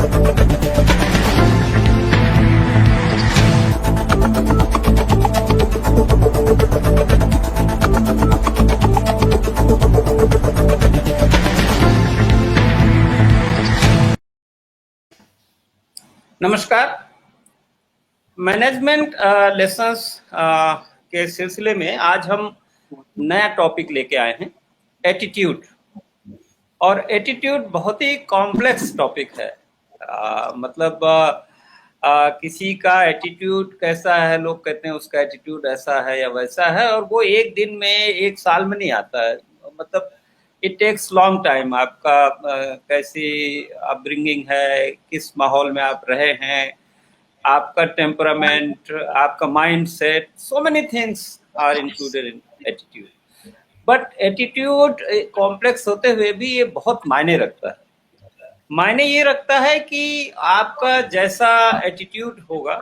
नमस्कार। Management lessons के सिलसिले में आज हम नया टॉपिक लेके आए हैं, एटीट्यूड। और एटीट्यूड बहुत ही कॉम्प्लेक्स टॉपिक है। किसी का एटीट्यूड कैसा है, लोग कहते हैं उसका एटीट्यूड ऐसा है या वैसा है, और वो एक दिन में एक साल में नहीं आता है। मतलब इट टेक्स लॉन्ग टाइम। आपका कैसी अपब्रिंगिंग है, किस माहौल में आप रहे हैं, आपका टेम्परामेंट, आपका mind set, so many things are included in attitude. But attitude complex होते हुए भी ये बहुत मायने रखता है। मायने ये रखता है कि आपका जैसा एटीट्यूड होगा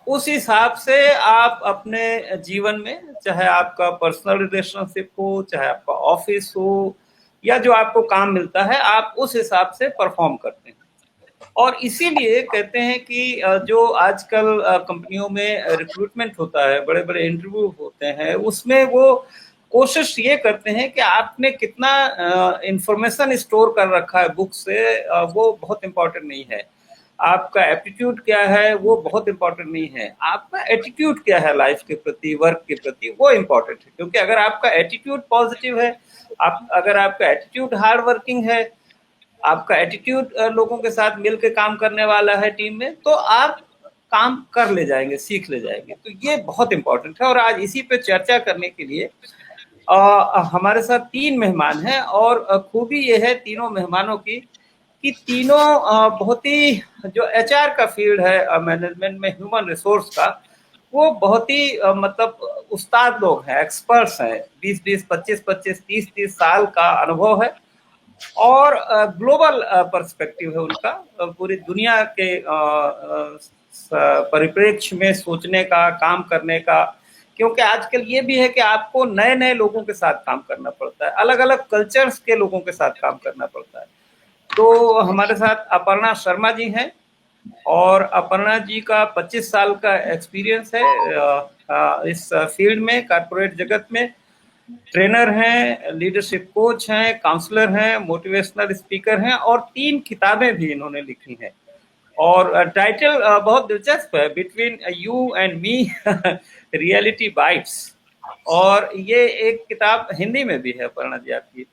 उस हिसाब से आप अपने जीवन में, चाहे आपका पर्सनल रिलेशनशिप हो, चाहे आपका ऑफिस हो, या जो आपको काम मिलता है, आप उस हिसाब से परफॉर्म करते हैं। और इसीलिए कहते हैं कि जो आजकल कंपनियों में रिक्रूटमेंट होता है, बड़े बड़े इंटरव्यू होते हैं, उसमें वो कोशिश ये करते हैं कि आपने कितना इंफॉर्मेशन स्टोर कर रखा है बुक से, वो बहुत इंपॉर्टेंट नहीं है। आपका एप्टीट्यूड क्या है वो बहुत इंपॉर्टेंट नहीं है। आपका एटीट्यूड क्या है लाइफ के प्रति, वर्क के प्रति, वो इंपॉर्टेंट है। क्योंकि अगर आपका एटीट्यूड पॉजिटिव है, अगर आपका एटीट्यूड हार्ड वर्किंग है, आपका एटीट्यूड लोगों के साथ मिलकर काम करने वाला है टीम में, तो आप काम कर ले जाएंगे, सीख ले जाएंगे। तो ये बहुत इंपॉर्टेंट है। और आज इसी पे चर्चा करने के लिए हमारे साथ 3 मेहमान हैं। और खूबी ये है तीनों मेहमानों की कि तीनों बहुत ही, जो एचआर का फील्ड है मैनेजमेंट में, ह्यूमन रिसोर्स का, वो बहुत ही मतलब उस्ताद लोग हैं, एक्सपर्ट्स हैं। 20-20, 25-25, 30-30 साल का अनुभव है और ग्लोबल पर्सपेक्टिव है उनका। पूरी दुनिया के परिप्रेक्ष्य में सोचने का, काम करने का। क्योंकि आजकल ये भी है कि आपको नए नए लोगों के साथ काम करना पड़ता है, अलग अलग कल्चर्स के लोगों के साथ काम करना पड़ता है। तो हमारे साथ अपर्णा शर्मा जी हैं, और अपर्णा जी का 25 साल का एक्सपीरियंस है इस फील्ड में, कारपोरेट जगत में। ट्रेनर हैं, लीडरशिप कोच हैं, काउंसलर हैं, मोटिवेशनल स्पीकर हैं, और 3 किताबें भी इन्होंने लिखी हैं। और टाइटल बहुत दिलचस्प है, between you and me reality bytes. और ये एक किताब हिंदी में भी है अपर्णा जी आपकी।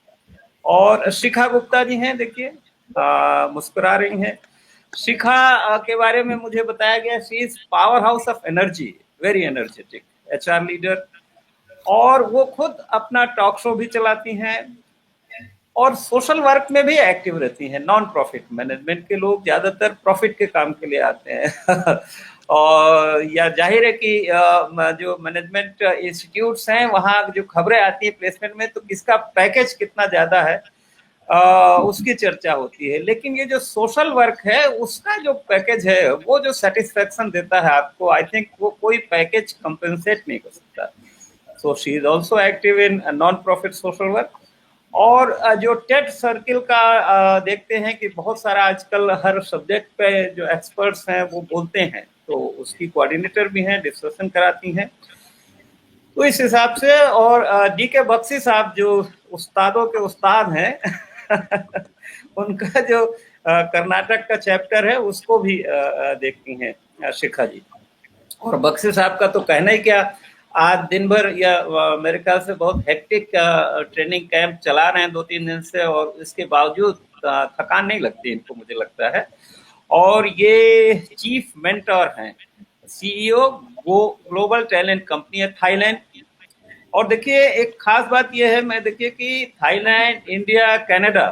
और शिखा गुप्ता जी हैं, देखिए मुस्कुरा रही हैं। शिखा के बारे में मुझे बताया गया, she is power house of energy, very energetic HR leader. और वो खुद अपना टॉक शो भी चलाती हैं और सोशल वर्क में भी एक्टिव रहती हैं। नॉन प्रॉफिट मैनेजमेंट के लोग ज्यादातर प्रॉफिट के काम के लिए आते हैं और या जाहिर है कि जो मैनेजमेंट इंस्टीट्यूट्स हैं, वहाँ जो खबरें आती है प्लेसमेंट में, तो किसका पैकेज कितना ज्यादा है उसकी चर्चा होती है। लेकिन ये जो सोशल वर्क है, उसका जो पैकेज है, वो जो सेटिस्फेक्शन देता है आपको, आई थिंक वो कोई पैकेज कंपेंसेट नहीं कर सकता। So she is also active in non profit social work. और जो टेड सर्किल का देखते हैं कि बहुत सारा आजकल हर सब्जेक्ट पे जो एक्सपर्ट्स हैं वो बोलते हैं, तो उसकी कोऑर्डिनेटर भी हैं, डिस्कशन कराती हैं। तो इस हिसाब से, और डी के बख्शी साहब जो उस्तादों के उस्ताद हैं उनका जो कर्नाटक का चैप्टर है उसको भी देखती हैं शिखा जी। और बख्शी साहब का तो कहना ही क्या, आज दिन भर, या मेरे ख्याल से बहुत हेक्टिक ट्रेनिंग कैंप चला रहे हैं 2-3 दिन से, और इसके बावजूद थकान नहीं लगती इनको, मुझे लगता है। और ये चीफ मेंटर हैं, सीईओ ग्लोबल टैलेंट कंपनी है थाईलैंड। और देखिए एक खास बात यह है, मैं देखिए कि थाईलैंड, इंडिया, कनाडा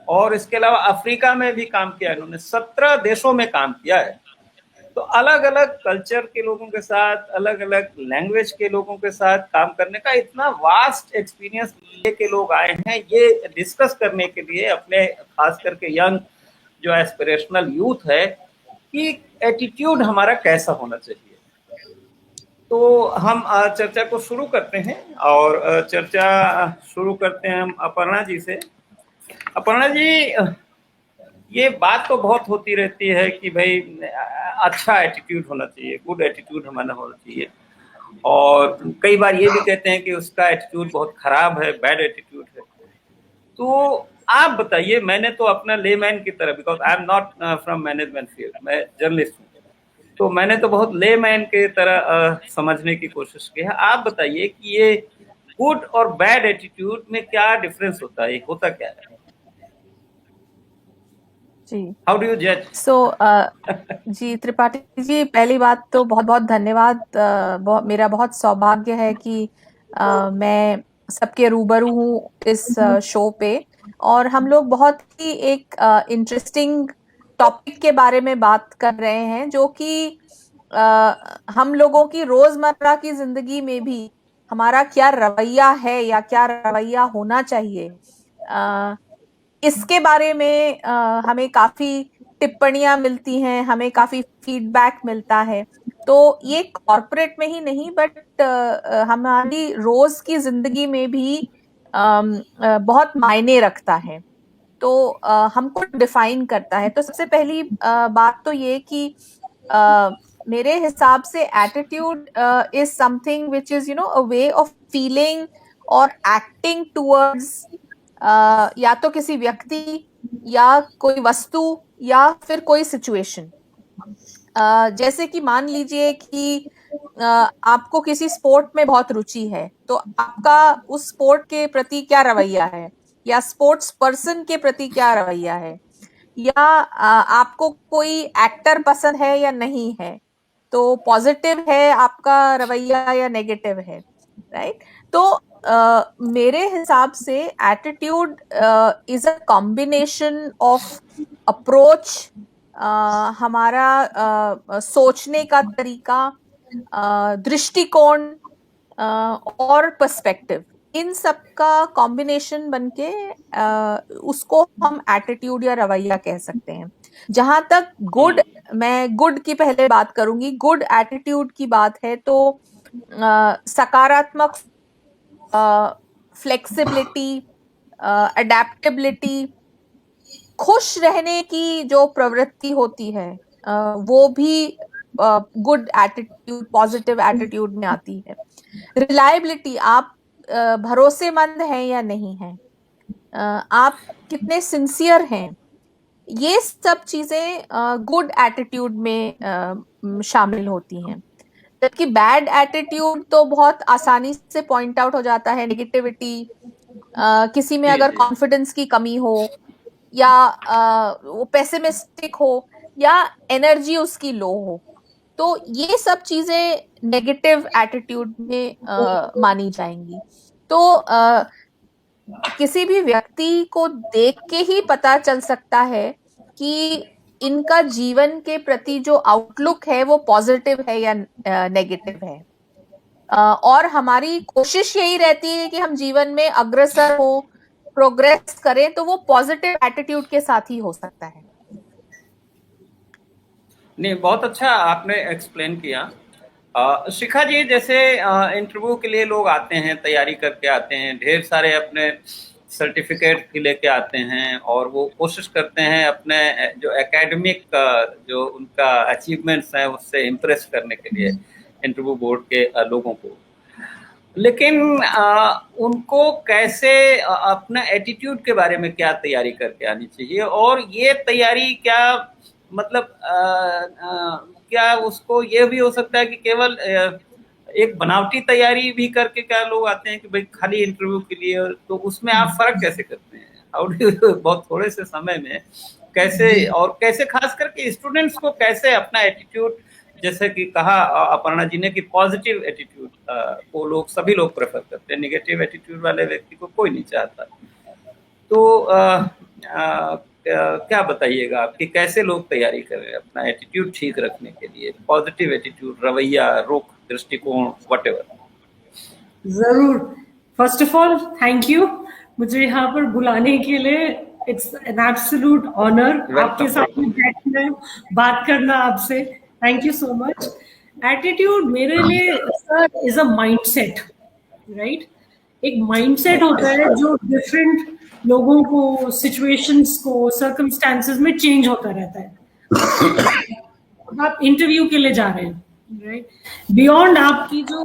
और इसके अलावा अफ्रीका में भी काम किया इन्होंने। 17 देशों में काम किया है। तो अलग अलग कल्चर के लोगों के साथ, अलग अलग लैंग्वेज के लोगों के साथ काम करने का इतना वास्ट एक्सपीरियंस लेके लोग आए हैं, ये डिस्कस करने के लिए अपने, खास करके यंग जो एस्पिरेशनल यूथ है, कि एटीट्यूड हमारा कैसा होना चाहिए। तो हम चर्चा को शुरू करते हैं, और चर्चा शुरू करते हैं हम अपर्णा जी से। अपर्णा जी, ये बात तो बहुत होती रहती है कि भाई अच्छा एटीट्यूड होना चाहिए, गुड एटीट्यूड हमारा होना चाहिए, और कई बार ये भी कहते हैं कि उसका एटीट्यूड बहुत खराब है, बैड एटीट्यूड है। तो आप बताइए, मैंने तो अपना लेमैन की तरह, because I am not from management field, मैं जर्नलिस्ट हूँ, तो मैंने तो बहुत लेमैन के तरह समझने की कोशिश की है। आप बताइए कि ये गुड और बैड एटीट्यूड में क्या डिफरेंस होता है, होता क्या है? जी, हाउ डू यू जज? जी त्रिपाठी जी, पहली बात तो बहुत बहुत धन्यवाद। मेरा बहुत सौभाग्य है कि मैं सबके रूबरू हूँ इस शो पे, और हम लोग बहुत ही एक इंटरेस्टिंग टॉपिक के बारे में बात कर रहे हैं, जो कि हम लोगों की रोजमर्रा की जिंदगी में भी हमारा क्या रवैया है या क्या रवैया होना चाहिए, इसके बारे में हमें काफी टिप्पणियां मिलती हैं, हमें काफी फीडबैक मिलता है। तो ये कॉर्पोरेट में ही नहीं, बट हमारी रोज की जिंदगी में भी बहुत मायने रखता है, तो हमको डिफाइन करता है। तो सबसे पहली बात तो ये कि मेरे हिसाब से attitude is something which is a way of feeling और एक्टिंग टूवर्ड्स या तो किसी व्यक्ति या कोई वस्तु या फिर कोई सिचुएशन। जैसे कि मान लीजिए कि आपको किसी स्पोर्ट में बहुत रुचि है, तो आपका उस स्पोर्ट के प्रति क्या रवैया है, या स्पोर्ट्स पर्सन के प्रति क्या रवैया है, या आपको कोई एक्टर पसंद है या नहीं है, तो पॉजिटिव है आपका रवैया या नेगेटिव है, राइट? तो मेरे हिसाब से attitude is a combination of approach, हमारा सोचने का तरीका, दृष्टिकोण और पर्सपेक्टिव, इन सब का कॉम्बिनेशन बनके उसको हम एटीट्यूड या रवैया कह सकते हैं। जहां तक गुड, मैं गुड की पहले बात करूंगी, गुड एटीट्यूड की बात है तो सकारात्मक, फ्लेक्सिबिलिटी, अडेप्टेबिलिटी, खुश रहने की जो प्रवृत्ति होती है, वो भी गुड एटीट्यूड, पॉजिटिव एटीट्यूड में आती है। रिलायबिलिटी, आप भरोसेमंद हैं या नहीं हैं, आप कितने सिंसियर हैं, ये सब चीजें गुड एटीट्यूड में शामिल होती हैं। जबकि बैड एटीट्यूड तो बहुत आसानी से पॉइंट आउट हो जाता है, नेगेटिविटी, किसी में अगर कॉन्फिडेंस की कमी हो, या वो पेसिमिस्टिक हो, या एनर्जी उसकी लो हो, तो ये सब चीजें नेगेटिव एटीट्यूड में मानी जाएंगी। तो किसी भी व्यक्ति को देख के ही पता चल सकता है कि इनका जीवन के प्रति जो आउटलुक है वो पॉजिटिव है या नेगेटिव है। और हमारी कोशिश यही रहती है कि हम जीवन में अग्रसर हो, प्रोग्रेस करें, तो वो पॉजिटिव एटीट्यूड के साथ ही हो सकता है। नहीं, बहुत अच्छा आपने एक्सप्लेन किया। शिखा जी, जैसे इंटरव्यू के लिए लोग आते हैं, तैयारी करके आते हैं, ढेर सारे अपने सर्टिफिकेट भी लेके आते हैं, और वो कोशिश करते हैं अपने जो एकेडमिक जो उनका अचीवमेंट्स हैं उससे इम्प्रेस करने के लिए इंटरव्यू बोर्ड के लोगों को। लेकिन उनको कैसे अपना एटीट्यूड के बारे में क्या तैयारी करके आनी चाहिए, और ये तैयारी क्या मतलब क्या उसको ये भी हो सकता है कि केवल एक बनावटी तैयारी भी करके क्या लोग आते हैं कि भाई खाली इंटरव्यू के लिए, तो उसमें आप फर्क कैसे करते हैं? हाउ डू बहुत थोड़े से समय में कैसे, और कैसे खास करके स्टूडेंट्स को कैसे अपना एटीट्यूड, जैसे कि कहा अपर्णा जी ने कि पॉजिटिव एटीट्यूड को लोग सभी लोग प्रेफर करते हैं, नेगेटिव एटीट्यूड वाले व्यक्ति को कोई नहीं चाहता। तो क्या बताइएगा आप कि कैसे लोग तैयारी करें अपना एटीट्यूड ठीक रखने के लिए, पॉजिटिव एटीट्यूड, रवैया, रुख, दृष्टिकोण, व्हाटएवर? जरूर। First of all thank you मुझे यहाँ पर बुलाने के लिए। इट्स एन एब्सोल्यूट ऑनर आपके साथ में बैठना, बात करना आपसे। Thank you so much. Attitude मेरे लिए sir is a mindset, right? एक माइंडसेट होता है जो डिफरेंट लोगों को, सिचुएशंस को, सर्कमस्टांसेस में चेंज होता रहता है। अब आप इंटरव्यू के लिए जा रहे हैं, राइट? बियॉन्ड आपकी जो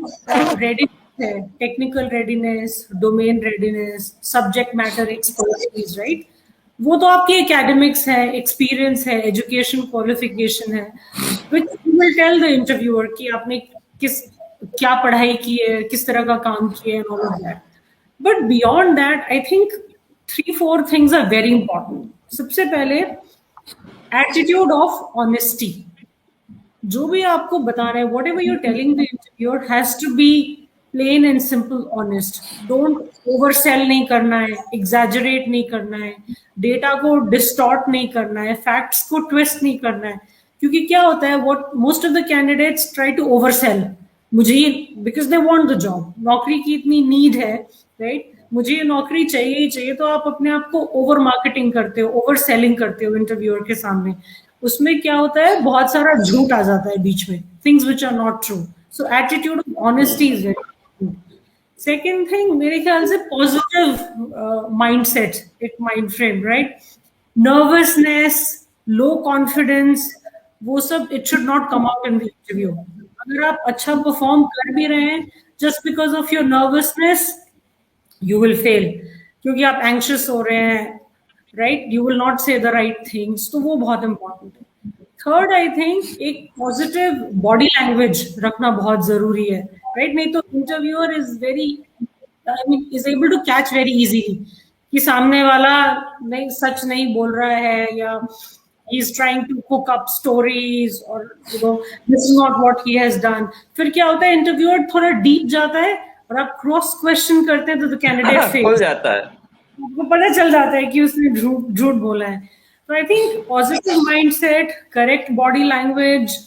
रेडीनेस है, technical readiness, domain readiness, subject matter expertise, right? वो तो आपकी एकेडमिक्स है, एक्सपीरियंस है, एजुकेशन क्वालिफिकेशन है, which will tell the interviewer कि आपने क्या पढ़ाई की है, किस तरह का काम किया है, all of that. But beyond that I think 3-4 things are very important. सबसे पहले एटीट्यूड ऑफ ऑनेस्टी। जो भी आपको बता रहे हैं, whatever you're telling the interviewer has to be plain and simple honest. Don't over sell नहीं करना है, एग्जैजरेट नहीं करना है, डेटा को डिस्टॉर्ट नहीं करना है, फैक्ट्स को ट्विस्ट नहीं करना है। क्योंकि क्या होता है, what most of the candidates try to over sell, मुझे ये, because they want the job, नौकरी की इतनी नीड है, राइट? मुझे ये नौकरी चाहिए ही चाहिए, तो आप अपने आप को ओवर मार्केटिंग करते हो, ओवर सेलिंग करते हो इंटरव्यूअर के सामने। उसमें क्या होता है, बहुत सारा झूठ आ जाता है बीच में, things which are not true. So attitude of honesty is very. Second thing, मेरे ख्याल से पॉजिटिव माइंडसेट, एक mind frame, right? Nervousness, low confidence, वो सब it should not come out in the interview. अगर आप अच्छा परफॉर्म कर भी रहे हैं, just because of your nervousness you will fail, क्योंकि आप एंग्शियस हो रहे हैं, right? You will not say the right things, तो वो बहुत इंपॉर्टेंट है। थर्ड, आई थिंक एक पॉजिटिव बॉडी लैंग्वेज रखना बहुत जरूरी है, राइट? नहीं तो interviewer is very, I mean is able to catch very easily कि सामने वाला नहीं, सच नहीं बोल रहा है, या he is trying to cook up stories, or you know, this is not what he has done. फिर क्या होता है, इंटरव्यूअर थोड़ा डीप जाता है और आप क्रॉस क्वेश्चन करते हैं तो कैंडिडेट खुल जाता है, आपको पता चल जाता है कि उसने झूठ बोला है। तो I think positive mindset, correct body language,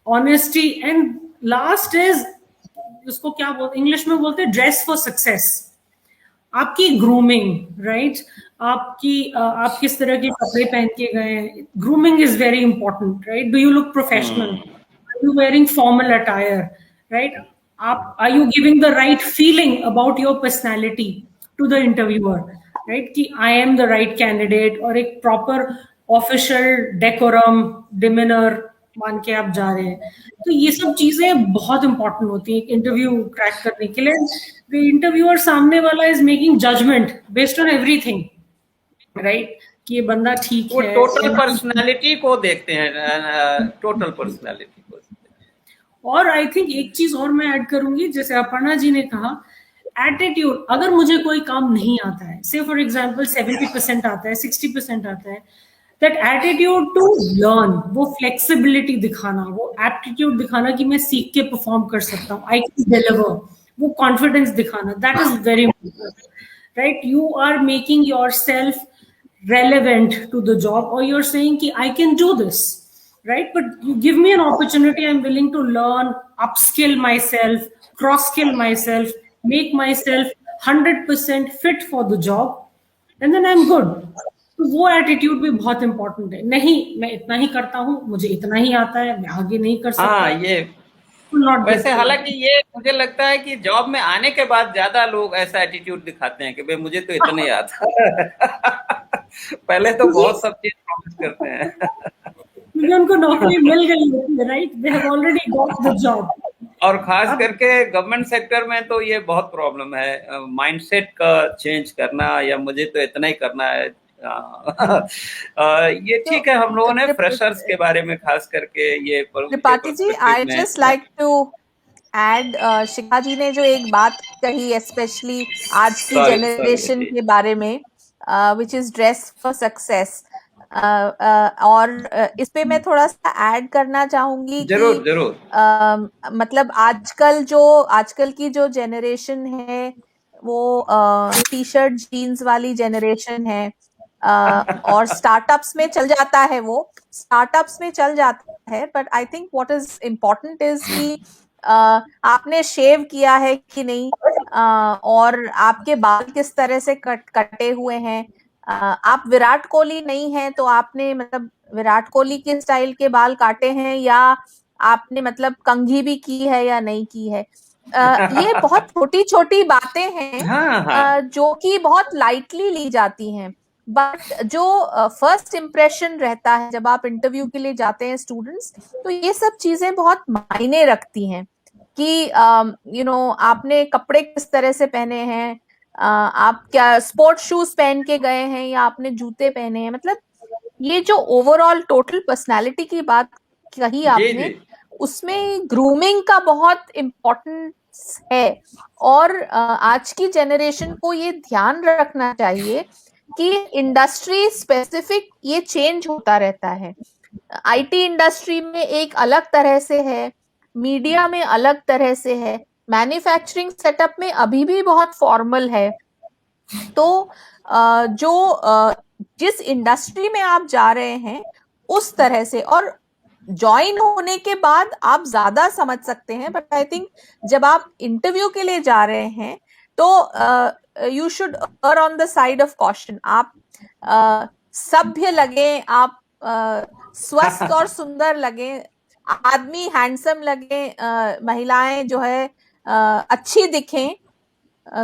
honesty, and last is, उसको क्या बोलते, इंग्लिश में बोलते हैं ड्रेस फॉर सक्सेस। आपकी ग्रूमिंग, राइट? आप किस तरह के कपड़े पहन के गए हैं, grooming is very important, right? Do you look professional? Are you wearing formal attire, right? आप are you giving the right feeling about your personality to the interviewer, right? कि I am the right candidate, और एक proper official decorum de Minaur मान के आप जा रहे हैं। तो ये सब चीजें बहुत इंपॉर्टेंट होती है इंटरव्यू क्रैक करने के लिए। द इंटरव्यूअर सामने वाला is making judgement based on everything, right? कि ये बंदा ठीक है, टोटल पर्सनालिटी को देखते हैं, टोटल पर्सनालिटी को। और आई थिंक एक चीज और मैं ऐड करूंगी, जैसे अपर्णा जी ने कहा, एटीट्यूड। अगर मुझे कोई काम नहीं आता है, से फॉर एग्जांपल 70% आता है, 60% आता है, दैट एटीट्यूड टू लर्न, वो फ्लेक्सिबिलिटी दिखाना, वो एप्टीट्यूड दिखाना कि मैं सीख के परफॉर्म कर सकता हूँ, आई कैन डिलीवर, वो कॉन्फिडेंस दिखाना, that is very important, right? You are making yourself relevant to the job, or you're saying ki I can do this, right? But you give me an opportunity, I'm willing to learn, upskill myself, cross skill myself, make myself 100% fit for the job, and then I'm good. तो वो attitude भी बहुत important है। नहीं, मैं इतना ही करता हूँ, मुझे इतना ही आता है, मैं आगे नहीं कर सकता। हाँ, ये वैसे हालांकि ये मुझे लगता है कि जॉब में आने के बाद ज्यादा लोग ऐसा एटीट्यूड दिखाते हैं कि भाई मुझे तो इतना ही आता पहले तो बहुत सब चीज प्रॉमिस करते हैं क्योंकि उनको नौकरी मिल गई है, right? They have already got the job. और खास करके गवर्नमेंट सेक्टर में तो ये बहुत प्रॉब्लम है, माइंडसेट का चेंज करना, या मुझे तो इतना ही करना है। ये ठीक है, हम लोगों ने फ्रेशर्स के बारे में खास करके ये Tripathi ji, I just like to add, Shikha ji ने जो एक बात कही स्पेशली आज की जनरेशन के बारे में, which is dress for success, और इस पे मैं थोड़ा सा ऐड करना चाहूंगी। जरूर जरूर। मतलब आजकल की जो जनरेशन है वो टी शर्ट जीन्स वाली जनरेशन है, और स्टार्टअप्स में चल जाता है, वो स्टार्टअप्स में चल जाता है, but I think what is important is कि आपने शेव किया है कि नहीं, और आपके बाल किस तरह से कटे हुए हैं। आप विराट कोहली नहीं हैं तो आपने मतलब विराट कोहली के स्टाइल के बाल काटे हैं, या आपने मतलब कंघी भी की है या नहीं की है। ये बहुत छोटी छोटी बातें हैं हाँ हाँ जो कि बहुत लाइटली ली जाती हैं, बट जो फर्स्ट इम्प्रेशन रहता है जब आप इंटरव्यू के लिए जाते हैं स्टूडेंट्स, तो ये सब चीजें बहुत मायने रखती हैं कि आपने कपड़े किस तरह से पहने हैं, आप क्या स्पोर्ट्स शूज पहन के गए हैं या आपने जूते पहने हैं, मतलब ये जो ओवरऑल टोटल पर्सनालिटी की बात कही जी आपने, जी उसमें ग्रूमिंग का बहुत इम्पोर्टेंस है। और आज की जनरेशन को ये ध्यान रखना चाहिए कि इंडस्ट्री स्पेसिफिक ये चेंज होता रहता है। आईटी इंडस्ट्री में एक अलग तरह से है, मीडिया में अलग तरह से है, मैन्युफैक्चरिंग सेटअप में अभी भी बहुत फॉर्मल है। तो जिस इंडस्ट्री में आप जा रहे हैं उस तरह से, और ज्वाइन होने के बाद आप ज्यादा समझ सकते हैं, बट आई थिंक जब आप इंटरव्यू के लिए जा रहे हैं तो you should err on the side of caution. आप सभ्य लगे, आप स्वस्थ और सुंदर लगे, आदमी हैंडसम लगे, महिलाएं जो है अच्छी दिखें,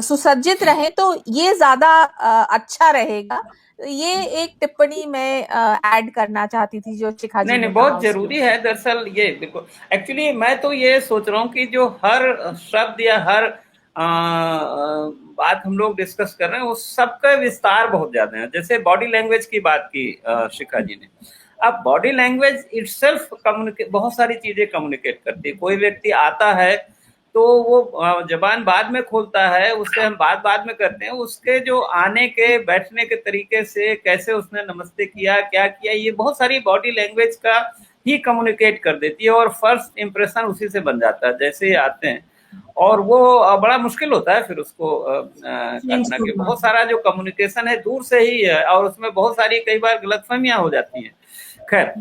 सुसज्जित रहे, तो ये ज्यादा अच्छा रहेगा। ये एक टिप्पणी मैं ऐड करना चाहती थी जो शिखा जी नहीं ने नहीं, कहा बहुत उसके जरूरी ऊपर। है दरअसल ये। देखो, एक्चुअली मैं तो ये सोच रहा हूँ कि जो हर शब्द या हर बात हम लोग डिस्कस कर रहे हैं उस सबका विस्तार बहुत ज्यादा है। जैसे बॉडी लैंग्वेज की बात की शिखा जी ने, अब बॉडी लैंग्वेज इटसेल्फ कम्युनिकेट, बहुत सारी चीजें कम्युनिकेट करती है। कोई व्यक्ति आता है तो वो जबान बाद में खोलता है, उससे हम बात बाद में करते हैं, उसके जो आने के बैठने के तरीके से, कैसे उसने नमस्ते किया, क्या किया, ये बहुत सारी बॉडी लैंग्वेज का ही कम्युनिकेट कर देती है और फर्स्ट इंप्रेशन उसी से बन जाता है जैसे ही आते हैं। और वो बड़ा मुश्किल होता है फिर उसको चेंज काटना, के करना। बहुत सारा जो कम्युनिकेशन है दूर से ही है और उसमें बहुत सारी कई बार गलतफहमियां हो जाती हैं। खैर,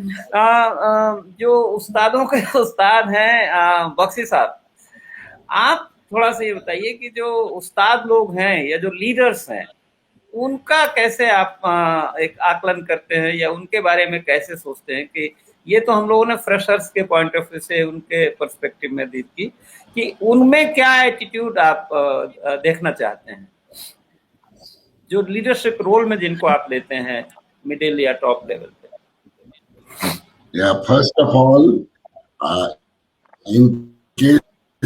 जो उस्तादों के उस्ताद हैं बख्शी साहब, आप थोड़ा सा ये बताइए कि जो उस्ताद लोग हैं या जो लीडर्स हैं, उनका कैसे आप एक आकलन करते हैं या उनके बारे में कैसे सोचते हैं कि ये तो हम लोगों ने फ्रेशर्स के पॉइंट ऑफ व्यू से उनके पर्सपेक्टिव में दी थी कि उनमें क्या एटीट्यूड आप देखना चाहते हैं, जो लीडरशिप रोल में जिनको आप लेते हैं मिडिल या टॉप लेवल पे? Yeah, first of all, in case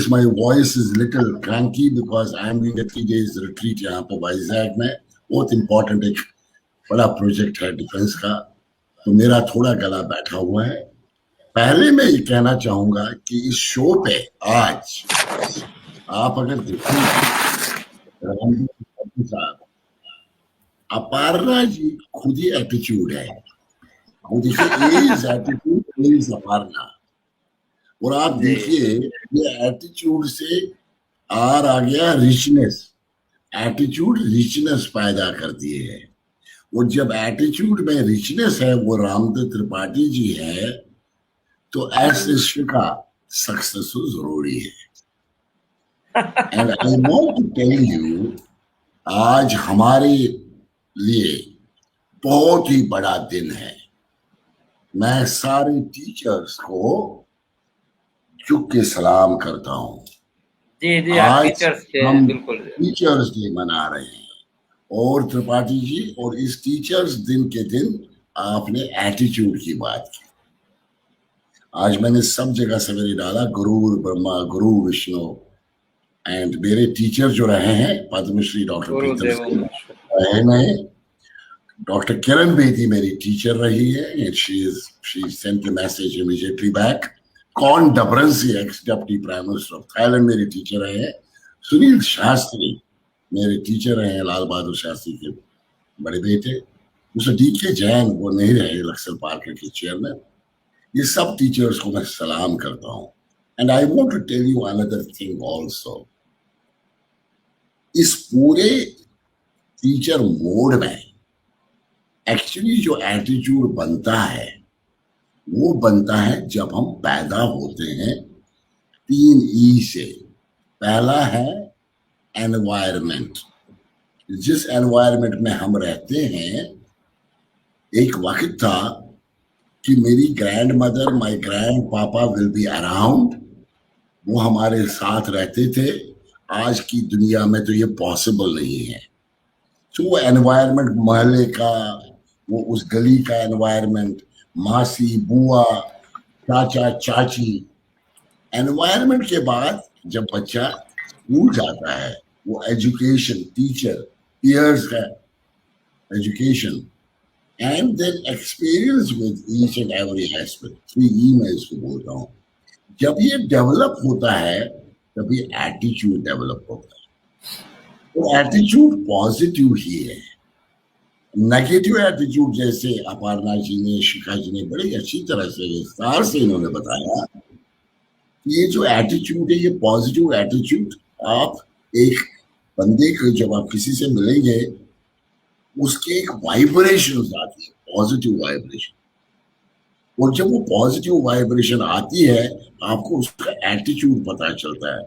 my voice is little cranky because I am doing a 3 days retreat यहाँ पे वाइजैग में, बहुत important एक बड़ा प्रोजेक्ट है डिफेंस का, तो मेरा थोड़ा गला बैठा हुआ है। पहले मैं ये कहना चाहूंगा कि इस शो पे आज आप अगर देखें, अपार्णा जी खुद ही एटीट्यूड है, वो देखिए इज एटीट्यूड इज अपार्णा, और आप देखिए ये एटीट्यूड से आर आ गया रिचनेस, एटीट्यूड रिचनेस पैदा करती है, और जब एटीट्यूड में रिचनेस है वो रामदेव त्रिपाठी जी है, तो ऐसे शिखा सक्सेस जरूरी है। And I want to tell you, आज हमारे लिए बहुत ही बड़ा दिन है। मैं सारे टीचर्स को झुक के सलाम करता हूँ। जी जी, आज टीचर्स डे, हम बिल्कुल टीचर्स डे मना रहे हैं, और त्रिपाठी जी, और इस टीचर्स दिन के दिन आपने एटीट्यूड की बात की। आज मैंने सब जगह सवेरे डाला गुरु ब्रह्मा गुरु विष्णु, एंड मेरे टीचर जो रहे हैं पद्मश्री डॉक्टर प्रीतम सिंह रहे हैं, डॉक्टर किरण बेदी मेरी टीचर रही है, and she sent the message immediately back. कॉन डबरंसी ex deputy prime minister of Thailand मेरे टीचर रहे हैं। सुनील शास्त्री मेरे टीचर रहे हैं, लाल बहादुर शास्त्री के बड़े बेटे। मिस्टर DK जैन, वो नहीं रहे लक्सर पार्क के चेयरमैन। ये सब टीचर्स को मैं सलाम करता हूँ। And I want to tell you another thing also, इस पूरे टीचर मोड में एक्चुअली जो एटीट्यूड बनता है वो बनता है जब हम पैदा होते हैं 3 E से। पहला है एनवायरमेंट, जिस एनवायरमेंट में हम रहते हैं। एक वक्त था कि मेरी ग्रैंड मदर, माय ग्रैंड पापा विल बी अराउंड, वो हमारे साथ रहते थे। आज की दुनिया में तो ये पॉसिबल नहीं है। तो वो एनवायरनमेंट, मोहल्ले का, वो उस गली का एनवायरनमेंट, मासी, बुआ, चाचा, चाची, एनवायरनमेंट के बाद जब बच्चा स्कूल जाता है, वो एजुकेशन, टीचर, पीयर्स का education, and then experience with each and every aspect, 3E मैं इसको बोलता हूँ। जब ये डेवलप होता है तभी एटीट्यूड डेवलप होता है। तो एटीट्यूड पॉजिटिव ही है। नेगेटिव एटीट्यूड, जैसे अपार्णा जी ने, शिखा जी ने बड़ी अच्छी तरह से विस्तार से इन्होंने बताया, ये जो एटीट्यूड है, ये पॉजिटिव एटीट्यूड, आप एक बंदे को जब आप किसी से मिलेंगे, उसके एक वाइब्रेशन आती है, पॉजिटिव वाइब्रेशन, और जब वो पॉजिटिव वाइब्रेशन आती है, आपको उसका एटीट्यूड पता चलता है।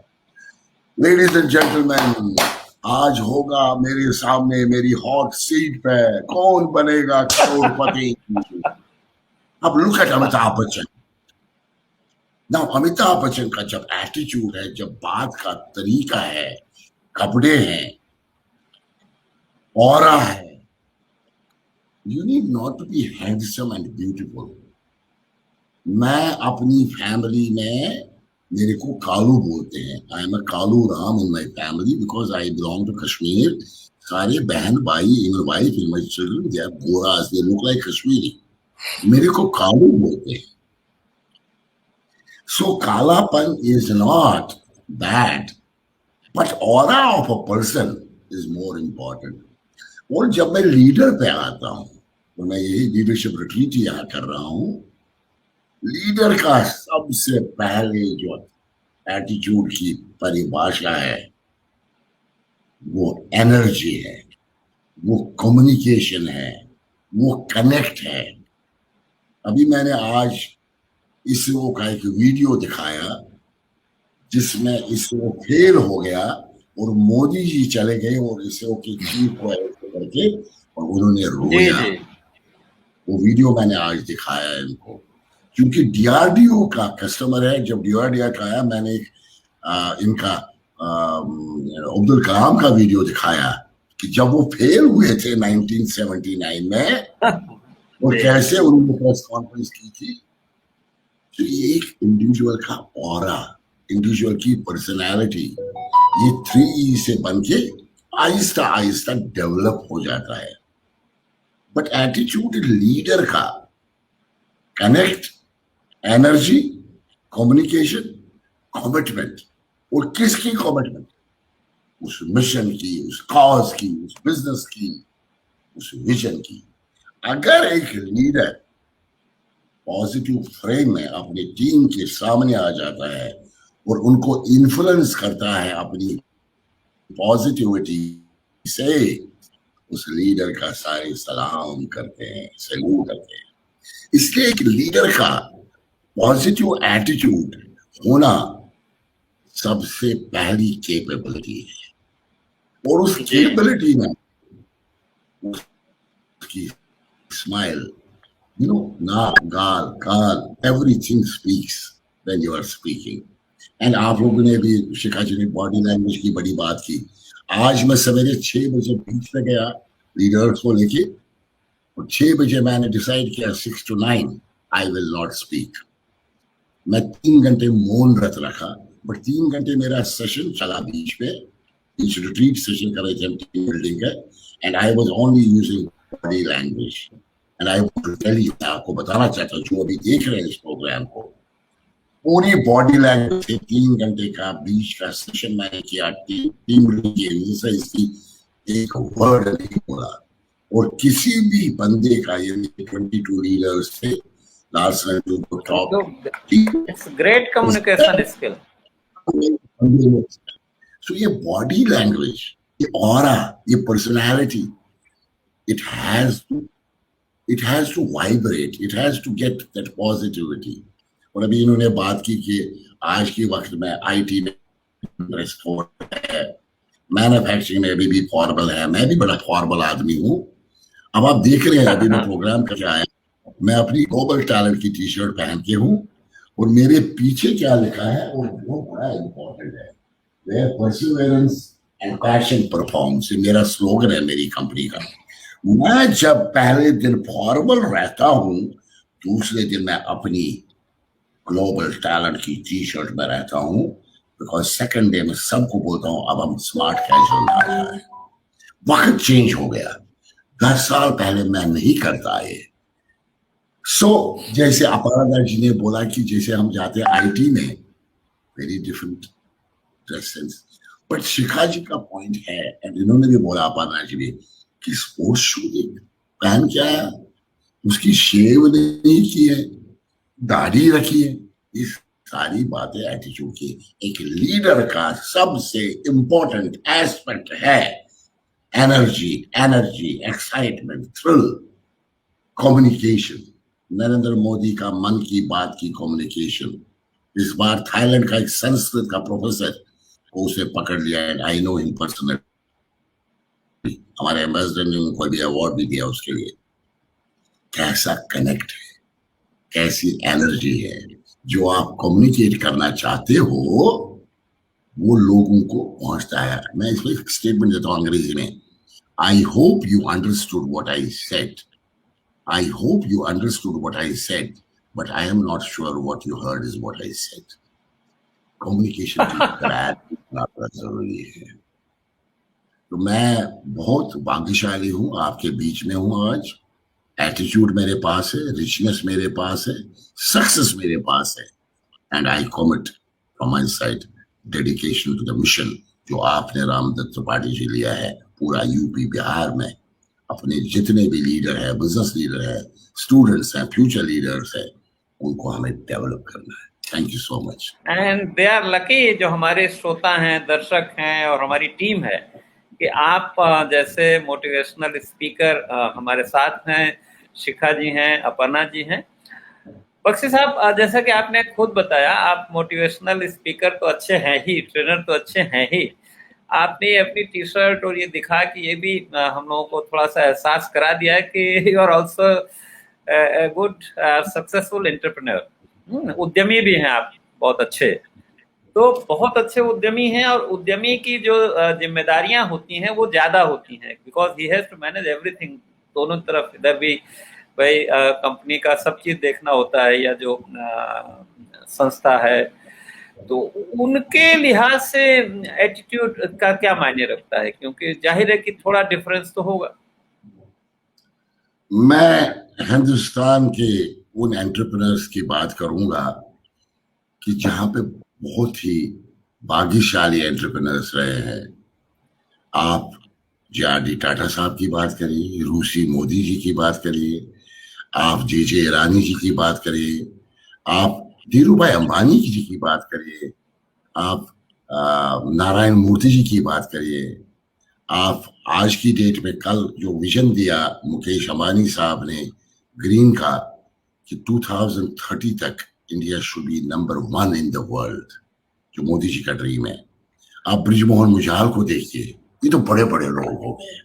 लेडीज एंड जेंटलमैन, आज होगा मेरे सामने, मेरी हॉट सीट पे, कौन बनेगा करोड़पति। अब लुक एट अमिताभ बच्चन। ना अमिताभ बच्चन का जब एटीट्यूड है, जब बात का तरीका है, कपड़े हैं, ऑरा है, you need not to be handsome and beautiful. मैं अपनी फैमिली में, मेरे को कालू बोलते हैं। I am a Kalu Ram in my family because I belong to Kashmir. सारे बहन भाई, even wife, in my children, they are गोरास, दे लुक लाइक कश्मीरी। मेरे को कालू बोलते हैं। सो कालापन is not bad, but aura of a person is more important. और जब मैं लीडर पे आता हूं, तो मैं यही लीडरशिप रिट्रीट यहाँ कर रहा हूं, लीडर का सबसे पहले जो एटीट्यूड की परिभाषा है, वो एनर्जी है, वो कम्युनिकेशन है, वो कनेक्ट है। अभी मैंने आज इसरो का एक वीडियो दिखाया जिसमें इसरो फेल हो गया और मोदी जी चले गए और इसरो के चीफ को ऐसे करके और उन्होंने रोया। वो वीडियो मैंने आज दिखाया है इनको, क्योंकि डीआरडीओ का कस्टमर है। जब डीआरडीओ का आया, मैंने इनका अब्दुल कलाम का वीडियो दिखाया कि जब वो फेल हुए थे 1979 में और कैसे उन्होंने प्रेस कॉन्फ्रेंस की थी। तो ये एक इंडिविजुअल का ऑरा, इंडिविजुअल की पर्सनालिटी, ये 3E से बनके आहिस्ता आहिस्ता डेवलप हो जाता है। बट एटीट्यूड लीडर का कनेक्ट, एनर्जी, कम्युनिकेशन, कमिटमेंट। और किसकी कमिटमेंट? उस मिशन की, उस कॉज की, उस बिजनेस की, उस विजन की। अगर एक लीडर पॉजिटिव फ्रेम में अपनी टीम के सामने आ जाता है और उनको इन्फ्लुएंस करता है अपनी पॉजिटिविटी से, उस लीडर का सारे सलाम करते हैं, सैल्यूट करते हैं। इसलिए एक लीडर का पॉजिटिव एटीट्यूड होना सबसे पहली कैपेबिलिटी है। और उस कैपेबिलिटी में उसकी smile, you know, naak, gaal, kaal, everything speaks when you are speaking. And आप लोगों ने भी, शिखा जी ने बॉडी लैंग्वेज की बड़ी बात की। आज मैं सवेरे 6 बजे बीच में गया लीडर्स को लेके, और 6 बजे मैंने डिसाइड किया 6 to 9 I will not speak. मैं 3 घंटे मौन व्रत रखा, बट 3 घंटे मेरा सेशन चला बीच में, बीच रिट्रीट सेशन कर रहे थे हम टीम बिल्डिंग का, and I was only using body language. And I want to tell you, आपको बताना चाहता हूँ जो अभी देख रहे हैं इस प्रोग्राम को, पूरी बॉडी लैंग्वेज से 3 घंटे का बीच का सेशन मैंने किया टीम बिल्डिंग की एक्सरसाइज की। एक वर्ड नहीं बोला, और किसी भी बंदे का, ये 22 लीडर्स थे, last night to top, it's great communication skill. So ये बॉडी लैंग्वेज, ये ऑरा, ये personality, it has to vibrate, it has to get that positivity. और अभी इन्होंने बात की कि आज के वक्त में आईटी में है, मैन्युफैक्चरिंग में अभी भी फॉर्मल है। मैं भी बड़ा फॉर्मल आदमी हूँ। अब आप देख रहे हैं, अभी मैं प्रोग्राम करके आया, मैं अपनी ग्लोबल टैलेंट की टी शर्ट पहन के हूँ, और मेरे पीछे क्या लिखा है और वो बड़ा इंपॉर्टेंट है, where perseverance and passion performs, मेरा स्लोगन है मेरी कंपनी का। मैं जब पहले दिन फॉर्मल रहता हूं, दूसरे दिन मैं अपनी ग्लोबल टैलेंट की टी शर्ट में रहता हूं, बिकॉज सेकंड डे में सबको बोलता हूं अब हम स्मार्ट कैजुअल आ रहा है। वक्त चेंज हो गया, 10 साल पहले मैं नहीं करता ये। जैसे अपर्णा जी ने बोला कि जैसे हम जाते हैं आईटी में, very different dress sense, but Shikha ji का पॉइंट है, एंड इन्होंने भी बोला अपर्णा जी भी, कि स्पोर्ट्स शू पहन के आया, उसकी शेव नहीं की है, दाढ़ी रखी है, ये सारी बातें एटीट्यूड की। एक लीडर का सबसे इंपॉर्टेंट एस्पेक्ट है energy, excitement, thrill, communication. Narendra Modi का मन की बात की कम्युनिकेशन, इस बार थाईलैंड का एक संस्कृत का प्रोफेसर को उसे पकड़ लिया है, आई नो हिम पर्सनली, हमारे एम्बेसडर ने उनको भी अवार्ड भी दिया उसके लिए। कैसा कनेक्ट है, कैसी एनर्जी है, जो आप कम्युनिकेट करना चाहते हो वो लोगों को पहुंचता है। मैं इसमें एक स्टेटमेंट देता हूं अंग्रेजी में, I hope you understood what I said, I hope you understood what I said, but I am not sure what you heard is what I said. Communication की क्रैक इतना जरूरी है। तो मैं बहुत भाग्यशाली हूं, आपके बीच में हूं आज। एटीट्यूड मेरे पास है, रिचनेस मेरे पास है, सक्सेस मेरे पास है, and I commit from my side dedication to the mission जो आपने रामदत्त त्रिपाठी जी लिया है पूरा यूपी बिहार में। अपने जितने भी लीडर है, बिजनेस लीडर है, स्टूडेंट्स हैं, फ्यूचर लीडर्स है, उनको हमें डेवलप करना है। Thank you so much. And they are lucky जो हमारे श्रोता हैं, दर्शक हैं और हमारी टीम है कि आप जैसे मोटिवेशनल स्पीकर हमारे साथ हैं, शिखा जी हैं, अपर्णा जी हैं। बख्शी साहब, जैसा कि आपने खुद बताया, आप मोटिवेशनल स्पीकर तो अच्छे हैं ही, ट्रेनर तो अच्छे हैं ही। आपने अपनी टी शर्ट और ये दिखा कि ये भी हम लोगों को थोड़ा सा एहसास करा दिया है कि you are also good successful entrepreneur, उद्यमी भी हैं आप, बहुत अच्छे। तो बहुत अच्छे उद्यमी हैं और उद्यमी की जो जिम्मेदारियां होती हैं वो ज्यादा होती हैं, because he has to manage everything, दोनों तरफ। इधर भी भाई कंपनी का सब चीज देखना होता है, या जो संस्था है, तो उनके लिहाज से एटीट्यूड का क्या मायने रखता है? क्योंकि जाहिर है कि थोड़ा डिफरेंस तो होगा। मैं हिंदुस्तान के उन एंटरप्रेन्योर्स की बात करूंगा कि जहां पे बहुत ही भाग्यशाली एंटरप्रेन्योर्स रहे हैं। आप जे.आर.डी. टाटा साहब की बात करिए, रूसी मोदी जी की बात करिए, आप जे.जे. ईरानी जी की बात करिए, आप धीरूभाई अंबानी जी की बात करिए, आप नारायण मूर्ति जी की बात करिए, आप आज की डेट में कल जो विजन दिया मुकेश अंबानी साहब ने ग्रीन का कि 2030 तक India should be number 1 in the world, जो मोदी जी का ड्रीम है। आप ब्रिजमोहन मुजाल को देखिए, ये तो बड़े बड़े लोग हो गए,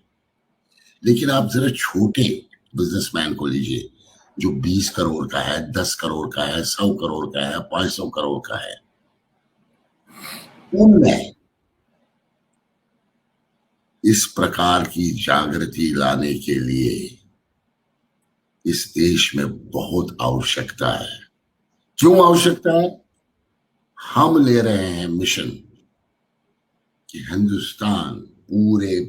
लेकिन आप जरा छोटे बिजनेसमैन को लीजिए जो 20 करोड़ का है, 10 करोड़ का है, 100 करोड़ का है, 500 करोड़ का है। उनमें इस प्रकार की जागृति लाने के लिए इस देश में बहुत आवश्यकता है। क्यों आवश्यकता है? हम ले रहे हैं मिशन कि हिंदुस्तान पूरे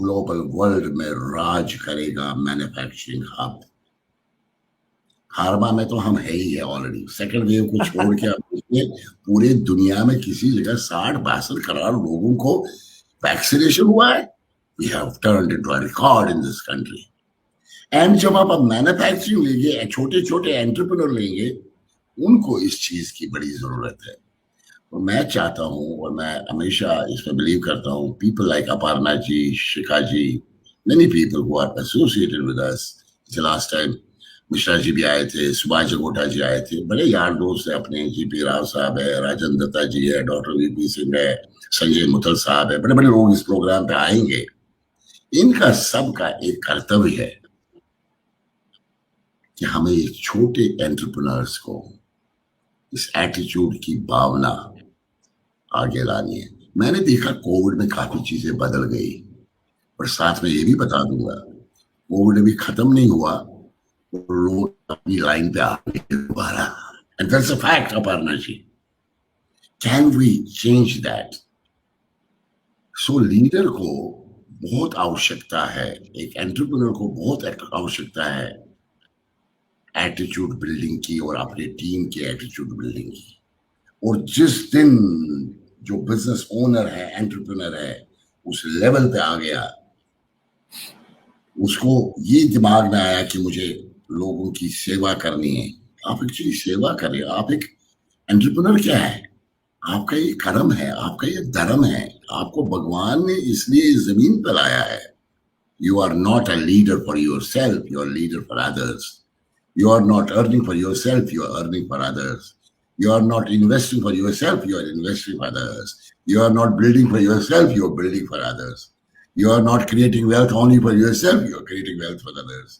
ग्लोबल वर्ल्ड में राज करेगा मैन्युफैक्चरिंग हब। फार्मा में तो हम है ही है ऑलरेडी, सेकेंड वेव को छोड़ के अब पूरे दुनिया में किसी जगह 60-62 करोड़ लोगों को वैक्सीनेशन हुआ है। We have turned into a record in this country. And जब आप अब मैन्युफैक्चरिंग लेंगे, छोटे छोटे एंटरप्रेन्योर लेंगे, उनको इस चीज की बड़ी जरूरत है। तो मैं चाहता हूं और मैं हमेशा इसमें बिलीव करता हूं, people like Aparna ji, Shikha ji, many people who are associated with us. Last time Mishra ji भी आए थे, सुभाष जगोटा जी आए थे, बड़े यार दोस्त है अपने, जीपी राव साहब है, राजन दत्ता जी है, डॉक्टर वीपी सिंह है, संजय मुतल साहब है, बड़े बड़े लोग इस प्रोग्राम पे आएंगे। इनका सबका एक कर्तव्य है कि हमें छोटे एंटरप्रेन्योर्स को इस एटीट्यूड की भावना आगे लानी है। मैंने देखा कोविड में काफी चीजें बदल गई, और साथ में ये भी बता दूंगा, कोविड अभी खत्म नहीं हुआ, लोग अपनी लाइन पे आ गए दोबारा, and that's a fact Aparna ji. Can we change that? So leader को बहुत आवश्यकता है, एक एंटरप्रेन्योर को बहुत आवश्यकता है एटीट्यूड बिल्डिंग की, और अपने टीम के एटीट्यूड बिल्डिंग की। और जिस दिन जो बिजनेस ओनर है, एंटरप्रेन्योर है, उस लेवल पे आ गया, उसको ये दिमाग में आया कि मुझे लोगों की सेवा करनी है, आप एक्चुअली सेवा करें। आप एक एंटरप्रेन्योर क्या है? आपका ये कर्म है, आपका ये धर्म है, आपको भगवान ने इसलिए इस जमीन पर लाया है। You are not a leader for yourself, you are a leader for others. You are not earning for yourself, you are earning for others. You are not investing for yourself, you are investing for others. You are not building for yourself, you are building for others. You are not creating wealth only for yourself, you are creating wealth for others.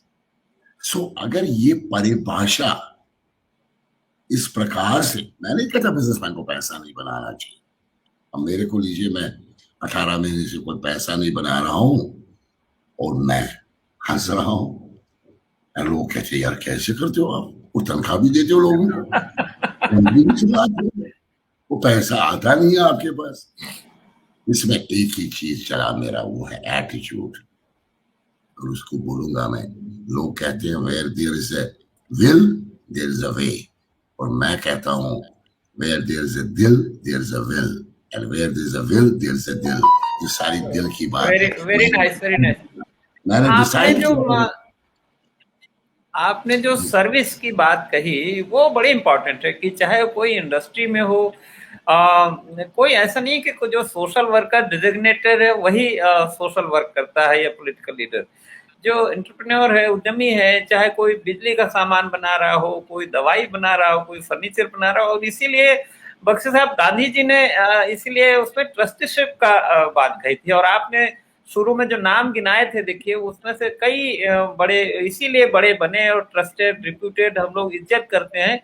So अगर ये परिभाषा इस प्रकार से, मैं नहीं कहता businessman को पैसा नहीं बनाना चाहिए। अब मेरे को लीजिए, मैं 18 महीने से कोई पैसा नहीं बना रहा हूं और मैं हंस रहा हूं, और लोग कहते हैं यार कैसे करते हो आप, वो तनख्वाह भी देते हो लोगों को, वो पैसा आता नहीं है आपके पास। इसमें एक ही चीज चला मेरा, वो है एटीट्यूड, और उसको बोलूंगा मैं। लोग कहते हैं where there is a will there is a way, और मैं कहता हूं where there is a dil there is a will, and where there is a will there is a dil. ये सारी दिल की बात है। Very nice, very nice. मैंने आपने डिसाइड जो किया, आपने जो सर्विस की बात कही वो बड़ी इंपॉर्टेंट है, कि चाहे कोई इंडस्ट्री में हो, कोई ऐसा नहीं कि जो सोशल वर्कर डिजिग्नेटेड है वही सोशल वर्क करता है या पॉलिटिकल लीडर। जो एंटरप्रेन्योर है, उद्यमी है, चाहे कोई बिजली का सामान बना रहा हो, कोई दवाई बना रहा हो, कोई फर्नीचर बना रहा हो, और इसीलिए बख्शी साहब गांधी जी ने इसीलिए उसमें ट्रस्टीशिप का बात कही थी। और आपने शुरू में जो नाम गिनाए थे, देखिए उसमें से कई बड़े इसीलिए बड़े बने, और ट्रस्टेड, रिप्यूटेड हम लोग इज्जत करते हैं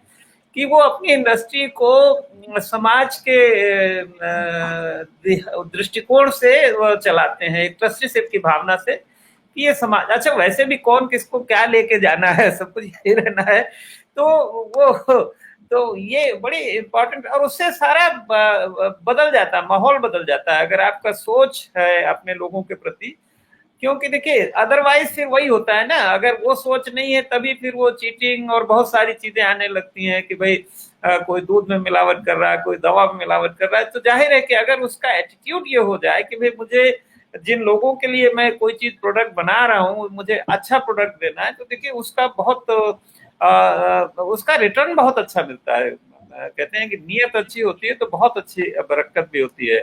कि वो अपनी इंडस्ट्री को समाज के दृष्टिकोण से चलाते हैं, एक ट्रस्टीशिप की भावना से कि ये समाज, अच्छा वैसे भी कौन किसको क्या लेके जाना है, सब कुछ यही रहना है। तो वो, तो ये बड़ी इंपॉर्टेंट, और उससे सारा बदल जाता है, माहौल बदल जाता है अगर आपका सोच है अपने लोगों के प्रति। क्योंकि देखिए अदरवाइज फिर वही होता है ना, अगर वो सोच नहीं है तभी फिर वो चीटिंग और बहुत सारी चीजें आने लगती हैं कि भाई कोई दूध में मिलावट कर रहा है, कोई दवा में मिलावट कर रहा है। तो जाहिर है कि अगर उसका एटीट्यूड ये हो जाए कि भाई मुझे जिन लोगों के लिए मैं कोई चीज प्रोडक्ट बना रहा हूँ मुझे अच्छा प्रोडक्ट देना है, तो देखिए उसका बहुत उसका रिटर्न बहुत अच्छा मिलता है। कहते हैं कि नीयत अच्छी होती है तो बहुत अच्छी बरकत भी होती है।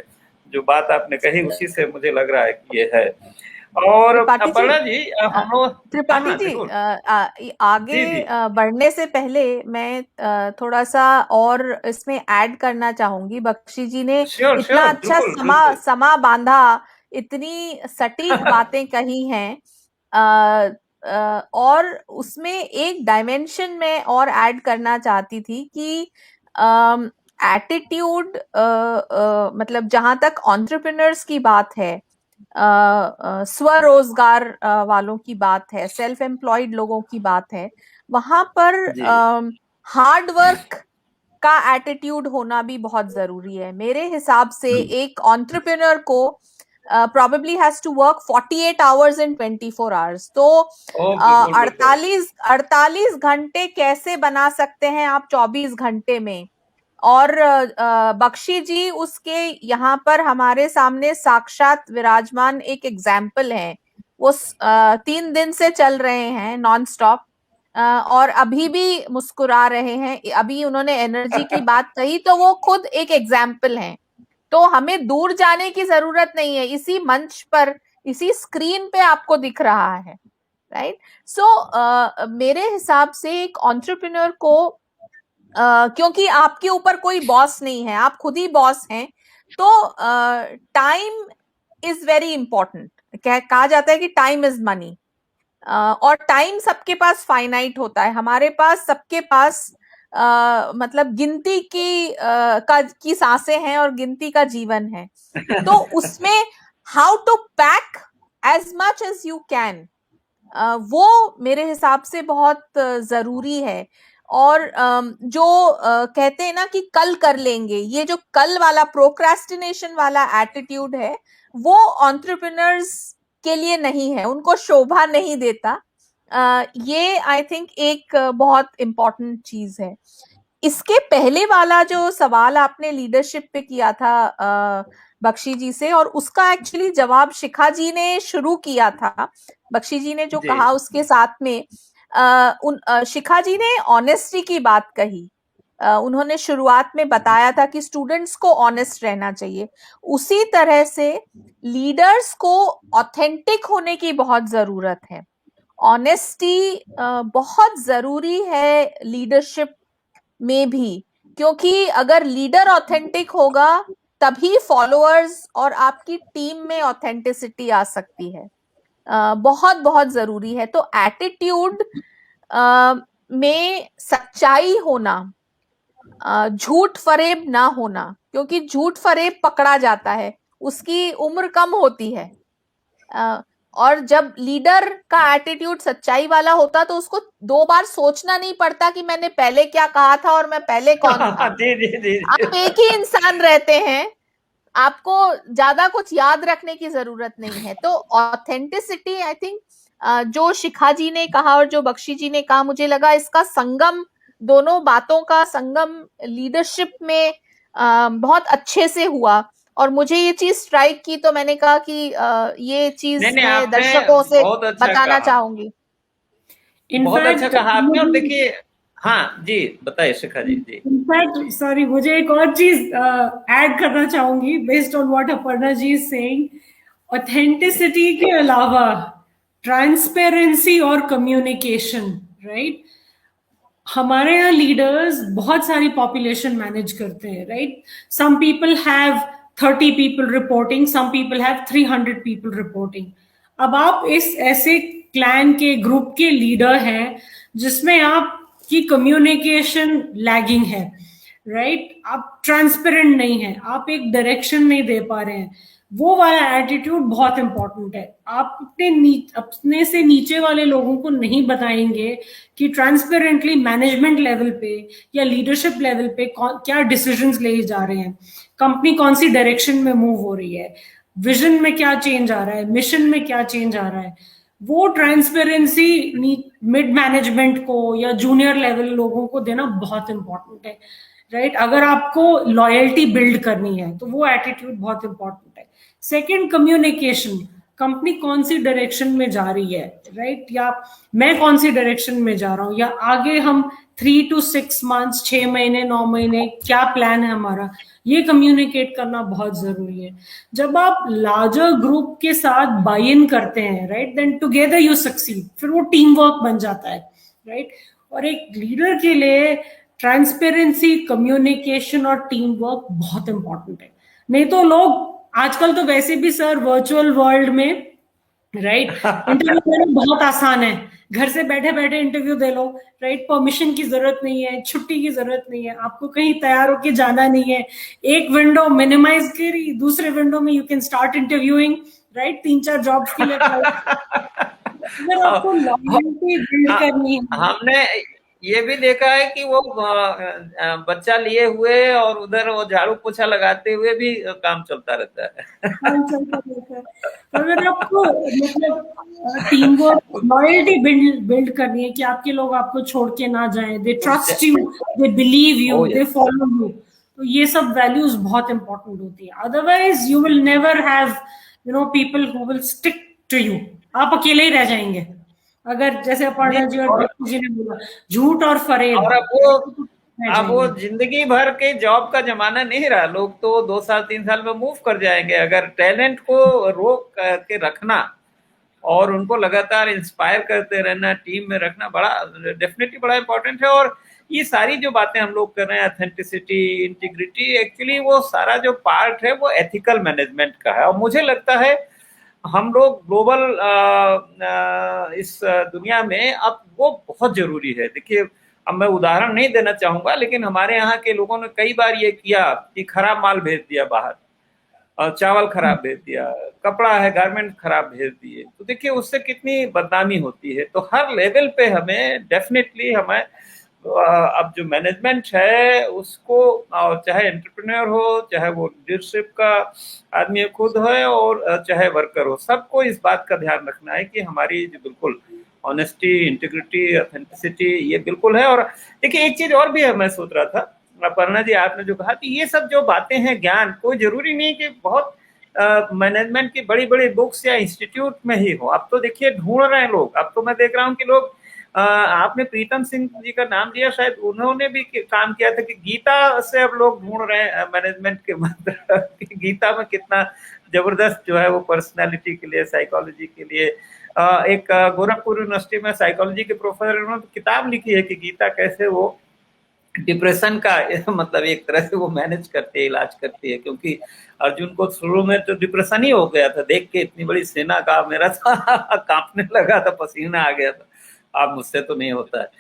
जो बात आपने कही उसी से मुझे लग रहा है कि ये है। और अपर्णा जी हम लोग, त्रिपाठी जी, आगे बढ़ने से पहले मैं थोड़ा सा और इसमें ऐड करना चाहूंगी। बख्शी जी ने इतना अच्छा समा बांधा, इतनी सटीक बातें कही हैं, और उसमें एक डायमेंशन में और ऐड करना चाहती थी कि एटीट्यूड, मतलब जहां तक एंटरप्रेन्योर्स की बात है, स्वरोजगार वालों की बात है, सेल्फ एम्प्लॉयड लोगों की बात है, वहां पर हार्ड वर्क का एटीट्यूड होना भी बहुत जरूरी है। मेरे हिसाब से एक एंटरप्रेन्योर को probably has to work 48 hours in 24 hours. तो 48 घंटे कैसे बना सकते हैं आप 24 घंटे में? और बख्शी जी उसके यहाँ पर हमारे सामने साक्षात विराजमान एक एग्जाम्पल है। वो 3 दिन से चल रहे हैं नॉन स्टॉप, और अभी भी मुस्कुरा रहे हैं। अभी उन्होंने एनर्जी की बात कही तो वो खुद एक एग्जाम्पल है। तो हमें दूर जाने की जरूरत नहीं है, इसी मंच पर, इसी स्क्रीन पे आपको दिख रहा है, राइट? सो मेरे हिसाब से एक एंटरप्रेन्योर को, क्योंकि आपके ऊपर कोई बॉस नहीं है, आप खुद ही बॉस हैं, तो टाइम इज वेरी इंपॉर्टेंट। कहा जाता है कि टाइम इज मनी, और टाइम सबके पास फाइनाइट होता है। हमारे पास, सबके पास मतलब गिनती की सांसें हैं और गिनती का जीवन है। तो उसमें how to pack as much as you can, वो मेरे हिसाब से बहुत जरूरी है। और जो कहते हैं ना कि कल कर लेंगे, ये जो कल वाला प्रोक्रेस्टिनेशन वाला एटीट्यूड है, वो एंटरप्रेन्योर्स के लिए नहीं है, उनको शोभा नहीं देता। ये आई थिंक एक बहुत इम्पोर्टेंट चीज है। इसके पहले वाला जो सवाल आपने लीडरशिप पे किया था बख्शी जी से, और उसका एक्चुअली जवाब शिखा जी ने शुरू किया था। बख्शी जी ने जो कहा उसके साथ में शिखा जी ने ऑनेस्टी की बात कही। उन्होंने शुरुआत में बताया था कि स्टूडेंट्स को ऑनेस्ट रहना चाहिए। उसी तरह से लीडर्स को ऑथेंटिक होने की बहुत जरूरत है। ऑनेस्टी बहुत जरूरी है लीडरशिप में भी, क्योंकि अगर लीडर ऑथेंटिक होगा तभी फॉलोअर्स और आपकी टीम में ऑथेंटिसिटी आ सकती है। बहुत बहुत जरूरी है। तो एटीट्यूड में सच्चाई होना, झूठ फरेब ना होना, क्योंकि झूठ फरेब पकड़ा जाता है, उसकी उम्र कम होती है। और जब लीडर का एटीट्यूड सच्चाई वाला होता तो उसको 2 बार सोचना नहीं पड़ता कि मैंने पहले क्या कहा था और मैं पहले कौन था। आप एक ही इंसान रहते हैं, आपको ज्यादा कुछ याद रखने की जरूरत नहीं है। तो ऑथेंटिसिटी आई थिंक जो शिखा जी ने कहा और जो बख्शी जी ने कहा, मुझे लगा इसका संगम, दोनों बातों का संगम लीडरशिप में बहुत अच्छे से हुआ। और मुझे ये चीज स्ट्राइक की, तो मैंने कहा कि ये चीज मैं दर्शकों से बताना चाहूंगी। बहुत अच्छा कहा आपने। और देखिए, हाँ जी बताइए शिखा जी। इनफैक्ट सॉरी, मुझे एक और चीज ऐड करना चाहूंगी based on what Aparna ji is saying. Authenticity के अलावा ट्रांसपेरेंसी और कम्युनिकेशन, राइट। हमारे यहाँ लीडर्स बहुत सारी पॉपुलेशन मैनेज करते हैं, right. Some people have 30 people reporting, some people have 300 people reporting. अब आप इस ऐसे क्लैन के ग्रुप के लीडर हैं जिसमें आपकी कम्युनिकेशन लैगिंग है, राइट। आप ट्रांसपेरेंट नहीं है, आप एक डायरेक्शन नहीं दे पा रहे हैं। वो वाला एटीट्यूड बहुत इंपॉर्टेंट है। आप अपने से नीचे वाले लोगों को नहीं बताएंगे कि ट्रांसपेरेंटली मैनेजमेंट लेवल पे या लीडरशिप लेवल पे क्या डिसीजंस ले जा रहे हैं, कंपनी कौन सी डायरेक्शन में मूव हो रही है, विजन में क्या चेंज आ रहा है, मिशन में क्या चेंज आ रहा है। वो ट्रांसपेरेंसी मिड मैनेजमेंट को या जूनियर लेवल लोगों को देना बहुत इंपॉर्टेंट है, राइट। अगर आपको लॉयल्टी बिल्ड करनी है तो वो एटीट्यूड बहुत इंपॉर्टेंट है। Second, communication. कंपनी कौन सी डायरेक्शन में जा रही है, राइट, या मैं कौन सी डायरेक्शन में जा रहा हूँ, या आगे हम 3 to 6 months 6 महीने 9 महीने क्या प्लान है हमारा, ये कम्युनिकेट करना बहुत जरूरी है। जब आप लार्जर ग्रुप के साथ बाई इन करते हैं, right, then together you succeed, फिर वो टीम वर्क बन जाता है, राइट। और एक लीडर के लिए ट्रांसपेरेंसी, कम्युनिकेशन और टीम वर्क बहुत इंपॉर्टेंट है। नहीं तो लोग आजकल तो वैसे भी सर वर्चुअल वर्ल्ड में, राइट, इंटरव्यू देना बहुत आसान है। घर से बैठे बैठे इंटरव्यू दे लो, राइट। परमिशन की जरूरत नहीं है, छुट्टी की जरूरत नहीं है, आपको कहीं तैयार होके जाना नहीं है। एक विंडो मिनिमाइज करी, दूसरे विंडो में you can start interviewing, right. 3-4 jobs के लिए अगर आपको लॉयल्टी बिल्ड करनी है। हमने ये भी देखा है कि वो बच्चा लिए हुए और उधर वो झाड़ू पोछा लगाते हुए भी काम चलता रहता है। अगर आपको मतलब टीम वर्क, लॉयल्टी बिल्ड करनी है कि आपके लोग आपको छोड़ के ना जाएं, they trust you, they believe you, they follow you, तो ये सब वैल्यूज बहुत इंपॉर्टेंट होती है। Otherwise you will never have people who will stick to you. आप अकेले ही रह जाएंगे अगर, जैसे अपर्णा जी और जी ने बोला, झूठ और फरेब। और अब वो जिंदगी भर के जॉब का जमाना नहीं रहा। लोग तो 2 साल 3 साल में मूव कर जाएंगे। अगर टैलेंट को रोक के रखना और उनको लगातार इंस्पायर करते रहना, टीम में रखना, बड़ा डेफिनेटली बड़ा इंपॉर्टेंट है। और ये सारी जो बातें हम लोग कर रहे हैं, ऑथेंटिसिटी, इंटीग्रिटी, एक्चुअली वो सारा जो पार्ट है वो एथिकल मैनेजमेंट का है। और मुझे लगता है हम लोग ग्लोबल इस दुनिया में अब वो बहुत जरूरी है। देखिए, अब मैं उदाहरण नहीं देना चाहूंगा, लेकिन हमारे यहाँ के लोगों ने कई बार ये किया कि खराब माल भेज दिया बाहर, और चावल खराब भेज दिया, कपड़ा है गारमेंट खराब भेज दिए, तो देखिए उससे कितनी बदनामी होती है। तो हर लेवल पे हमें डेफिनेटली हमें अब जो मैनेजमेंट है उसको, चाहे एंटरप्रेन्योर हो, चाहे वो लीडरशिप का आदमी खुद हो, और चाहे वर्कर हो, सबको इस बात का ध्यान रखना है कि हमारी जो बिल्कुल ऑनेस्टी, इंटीग्रिटी, ऑथेंटिसिटी ये बिल्कुल है। और देखिए एक चीज और भी है, मैं सोच रहा था अपर्णा जी, आपने जो कहा कि ये सब जो बातें हैं ज्ञान, कोई जरूरी नहीं कि बहुत मैनेजमेंट की बड़ी बड़ी बुक्स या इंस्टीट्यूट में ही हो। अब तो देखिए ढूंढ रहे हैं लोग, अब तो मैं देख रहा हूँ कि लोग, आपने प्रीतम सिंह जी का नाम दिया, शायद उन्होंने भी काम किया था कि गीता से अब लोग ढूंढ रहे हैं मैनेजमेंट के मंत्र कि गीता में कितना जबरदस्त जो है वो पर्सनालिटी के लिए, साइकोलॉजी के लिए। एक गोरखपुर यूनिवर्सिटी में साइकोलॉजी के प्रोफेसर, उन्होंने किताब लिखी है कि गीता कैसे वो डिप्रेशन का मतलब एक तरह से वो मैनेज करती है, इलाज करती है। क्योंकि अर्जुन को शुरू में तो डिप्रेशन ही हो गया था देख के, इतनी बड़ी सेना का मेरा कांपने लगा था, पसीना आ गया था, आप मुझसे तो नहीं होता है।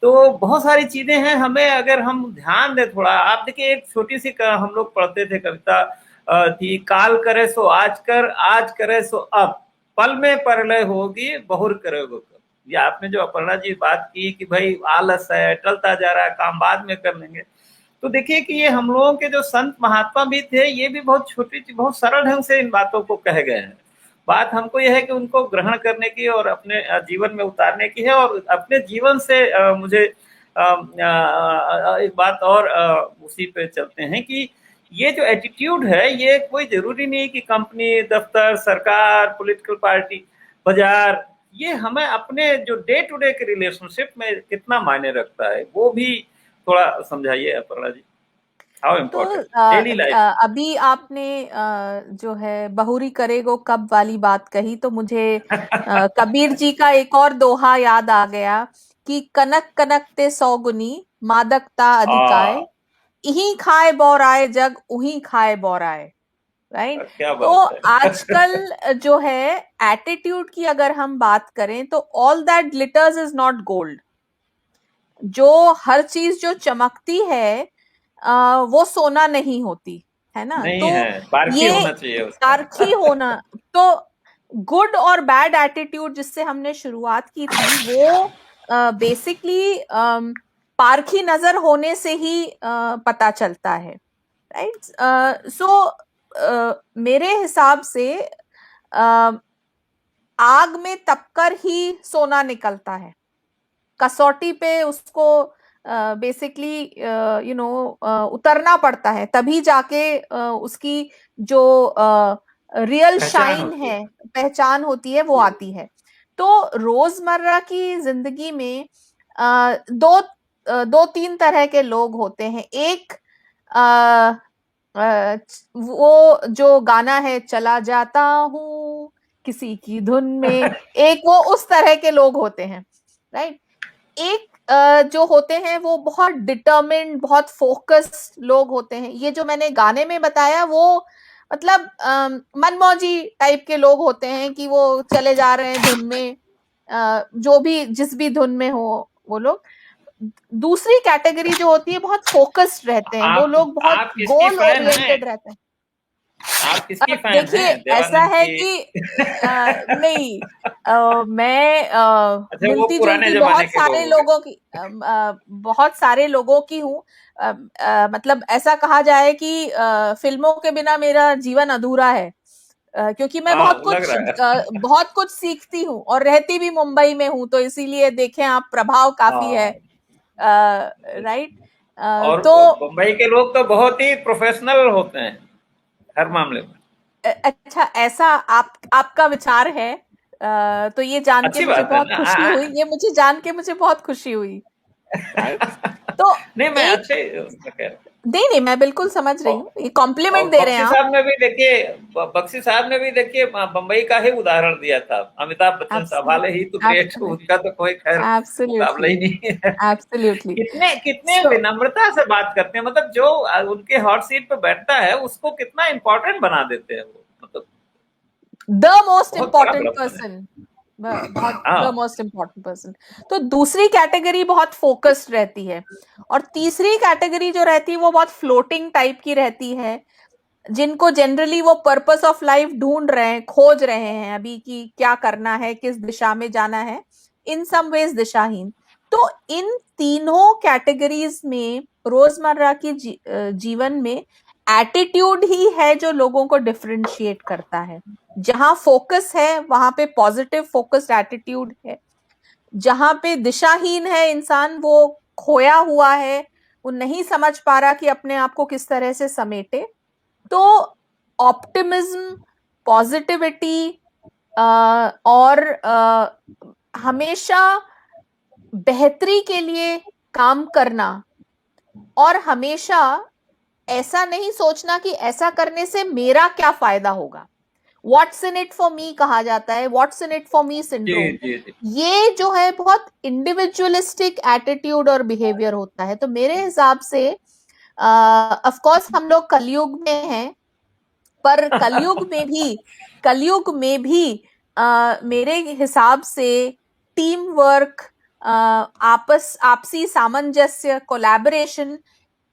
तो बहुत सारी चीजें हैं, हमें अगर हम ध्यान दें थोड़ा। आप देखिए एक छोटी सी हम लोग पढ़ते थे कविता थी, काल करे सो आज कर, आज करे सो अब, पल में परलय होगी बहुर करोगे कब। ये आपने जो अपर्णा जी बात की कि भाई आलस है, टलता जा रहा है, काम बाद में कर लेंगे, तो देखिए कि ये हम लोगों के जो संत महात्मा भी थे, ये भी बहुत छोटी, बहुत सरल ढंग से इन बातों को कहे गए हैं। बात हमको यह है कि उनको ग्रहण करने की और अपने जीवन में उतारने की है। और अपने जीवन से मुझे एक बात और उसी पे चलते हैं कि ये जो एटीट्यूड है, ये कोई जरूरी नहीं कि कंपनी, दफ्तर, सरकार, पॉलिटिकल पार्टी, बाजार, ये हमें अपने जो डे टू डे के रिलेशनशिप में कितना मायने रखता है, वो भी थोड़ा समझाइए Aparna ji. How important daily life. अभी आपने जो है बहुरी करेगो कब वाली बात कही, तो मुझे कबीर जी का एक और दोहा याद आ गया कि कनक कनक ते 100 गुनी मादकता अधिकाय, इही खाए बौराए जग उही खाए बौराए। राइट। तो आजकल जो है एटीट्यूड की अगर हम बात करें तो all that glitters is not gold. जो हर चीज जो चमकती है वो सोना नहीं होती है ना। नहीं तो है, पारखी ये होना चाहिए उसका। पारखी होना। तो गुड और बैड एटीट्यूड जिससे हमने शुरुआत की थी वो बेसिकली पारखी नजर होने से ही पता चलता है। राइट। सो मेरे हिसाब से आग में तपकर ही सोना निकलता है। कसौटी पे उसको बेसिकली उतरना पड़ता है, तभी जाके उसकी जो रियल शाइन है, पहचान होती है, वो आती है। तो रोजमर्रा की जिंदगी में दो तीन तरह के लोग होते हैं। एक वो जो गाना है चला जाता हूँ किसी की धुन में, एक वो उस तरह के लोग होते हैं। राइट। एक जो होते हैं वो बहुत डिटर्मिन्ड, बहुत फोकस्ड लोग होते हैं। ये जो मैंने गाने में बताया वो मतलब मनमौजी टाइप के लोग होते हैं कि वो चले जा रहे हैं धुन में, जो भी जिस भी धुन में हो वो लोग। दूसरी कैटेगरी जो होती है बहुत फोकस्ड रहते हैं, वो लोग बहुत गोल ओरिएंटेड रहते हैं। आप किसकी फैन हैं? देखिए ऐसा है कि नहीं, मैं मिलती जुलती बहुत सारे लोगों की हूँ। मतलब ऐसा कहा जाए कि फिल्मों के बिना मेरा जीवन अधूरा है, क्योंकि मैं बहुत कुछ सीखती हूँ और रहती भी मुंबई में हूँ, तो इसीलिए देखें आप प्रभाव काफी है। राइट। और तो मुंबई के लोग तो बहुत ही प्रोफेशनल होते हैं हर मामले में। अच्छा, ऐसा आपका विचार है, तो ये जान के मुझे बहुत खुशी हुई। ये मुझे जान के मुझे बहुत खुशी हुई। तो नहीं मैं अच्छे नहीं मैं बिल्कुल समझ रही हूँ, ये कॉम्प्लीमेंट दे रहे हैं आप। साहब ने भी देखिए, बख्शी साहब ने भी देखिए बम्बई का ही उदाहरण दिया था, अमिताभ बच्चन साहब वाले ही तो ग्रेट, उनका तो कोई खैर मुकाबला ही नहीं है। एब्सोल्युटली। कितने विनम्रता से बात करते हैं, मतलब जो उनके हॉट सीट पे बैठता है उसको कितना इम्पोर्टेंट बना देते हैं वो, मतलब द मोस्ट इम्पोर्टेंट पर्सन बहुत हाँ द मोस्ट इम्पोर्टेंट पर्सन। तो दूसरी कैटेगरी बहुत फोकस्ड रहती है, और तीसरी कैटेगरी जो रहती है वो बहुत फ्लोटिंग टाइप की रहती है, जिनको जनरली वो पर्पस ऑफ लाइफ ढूंढ रहे हैं, खोज रहे हैं अभी कि क्या करना है, किस दिशा में जाना है, इन सम वेज दिशाहीन। तो इन तीनों कैटेगरीज में रोजमर्रा की जीवन में एटीट्यूड ही है जो लोगों को डिफरेंशिएट करता है। जहां फोकस है वहां पे पॉजिटिव फोकस्ड एटीट्यूड है, जहां पे दिशाहीन है इंसान, वो खोया हुआ है, वो नहीं समझ पा रहा कि अपने आप को किस तरह से समेटे, तो ऑप्टिमिज्म, पॉजिटिविटी और हमेशा बेहतरी के लिए काम करना, और हमेशा ऐसा नहीं सोचना कि ऐसा करने से मेरा क्या फायदा होगा, what's in it for me कहा जाता है, what's in it for me जी सिंड्रोम। जी जी ये जो है बहुत इंडिविजुअलिस्टिक एटीट्यूड और बिहेवियर होता है। तो मेरे हिसाब से ऑफ कोर्स हम लोग कलयुग में हैं, पर कलयुग में भी मेरे हिसाब से टीम वर्क, आपसी सामंजस्य, कोलैबोरेशन,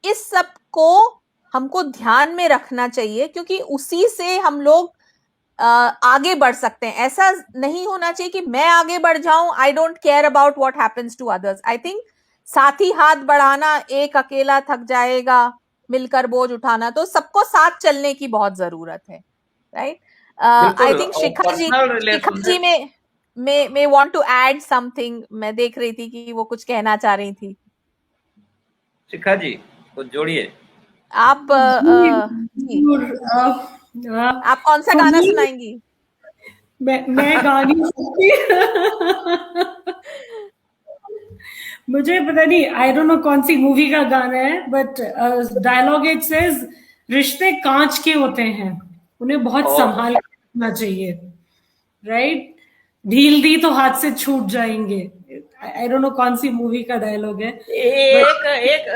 इस सब को हमको ध्यान में रखना चाहिए, क्योंकि उसी से हम लोग आगे बढ़ सकते हैं। ऐसा नहीं होना चाहिए कि मैं आगे बढ़ जाऊं, I don't care about what happens to others. I think साथी हाथ बढ़ाना, एक अकेला थक जाएगा, मिलकर बोझ उठाना, तो सबको साथ चलने की बहुत जरूरत है, राइट। आई बिल्कुल। थिंक और शिखा जी personal may want to add something। मैं देख रही थी कि वो कुछ कहना चाह रही थी। शिखा जी कुछ जोड़िए। आप जी, आप कौन सा गाना सुनाएंगी? मैं गा नहीं सकती। मुझे पता नहीं, आई डोंट नो कौन सी मूवी का गाना है, बट डायलॉग इट सेज, रिश्ते कांच के होते हैं, उन्हें बहुत संभाल के रखना चाहिए, राइट। ढील दी तो हाथ से छूट जाएंगे। आई डोंट नो कौन सी मूवी का डायलॉग है। एक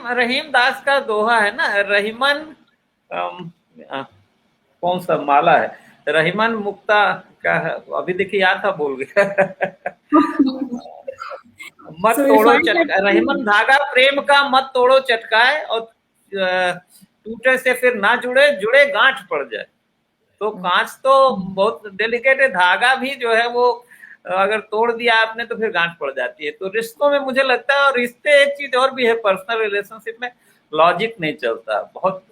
रहीम दास का दोहा है ना, रहीमन कौन सा माला है, रहीमन मुक्ता का है, अभी देखिए याद था, भूल गया। मत तोड़ो चटका, रहीमन धागा प्रेम का मत तोड़ो चटकाए, और टूटे से फिर ना जुड़े गांठ पड़ जाए। तो कांच तो बहुत डेलिकेट है, धागा भी जो है वो अगर तोड़ दिया आपने तो फिर गांठ पड़ जाती है। तो रिश्तों में मुझे लगता है, और रिश्ते एक चीज और भी है, पर्सनल रिलेशनशिप में लॉजिक नहीं चलता, बहुत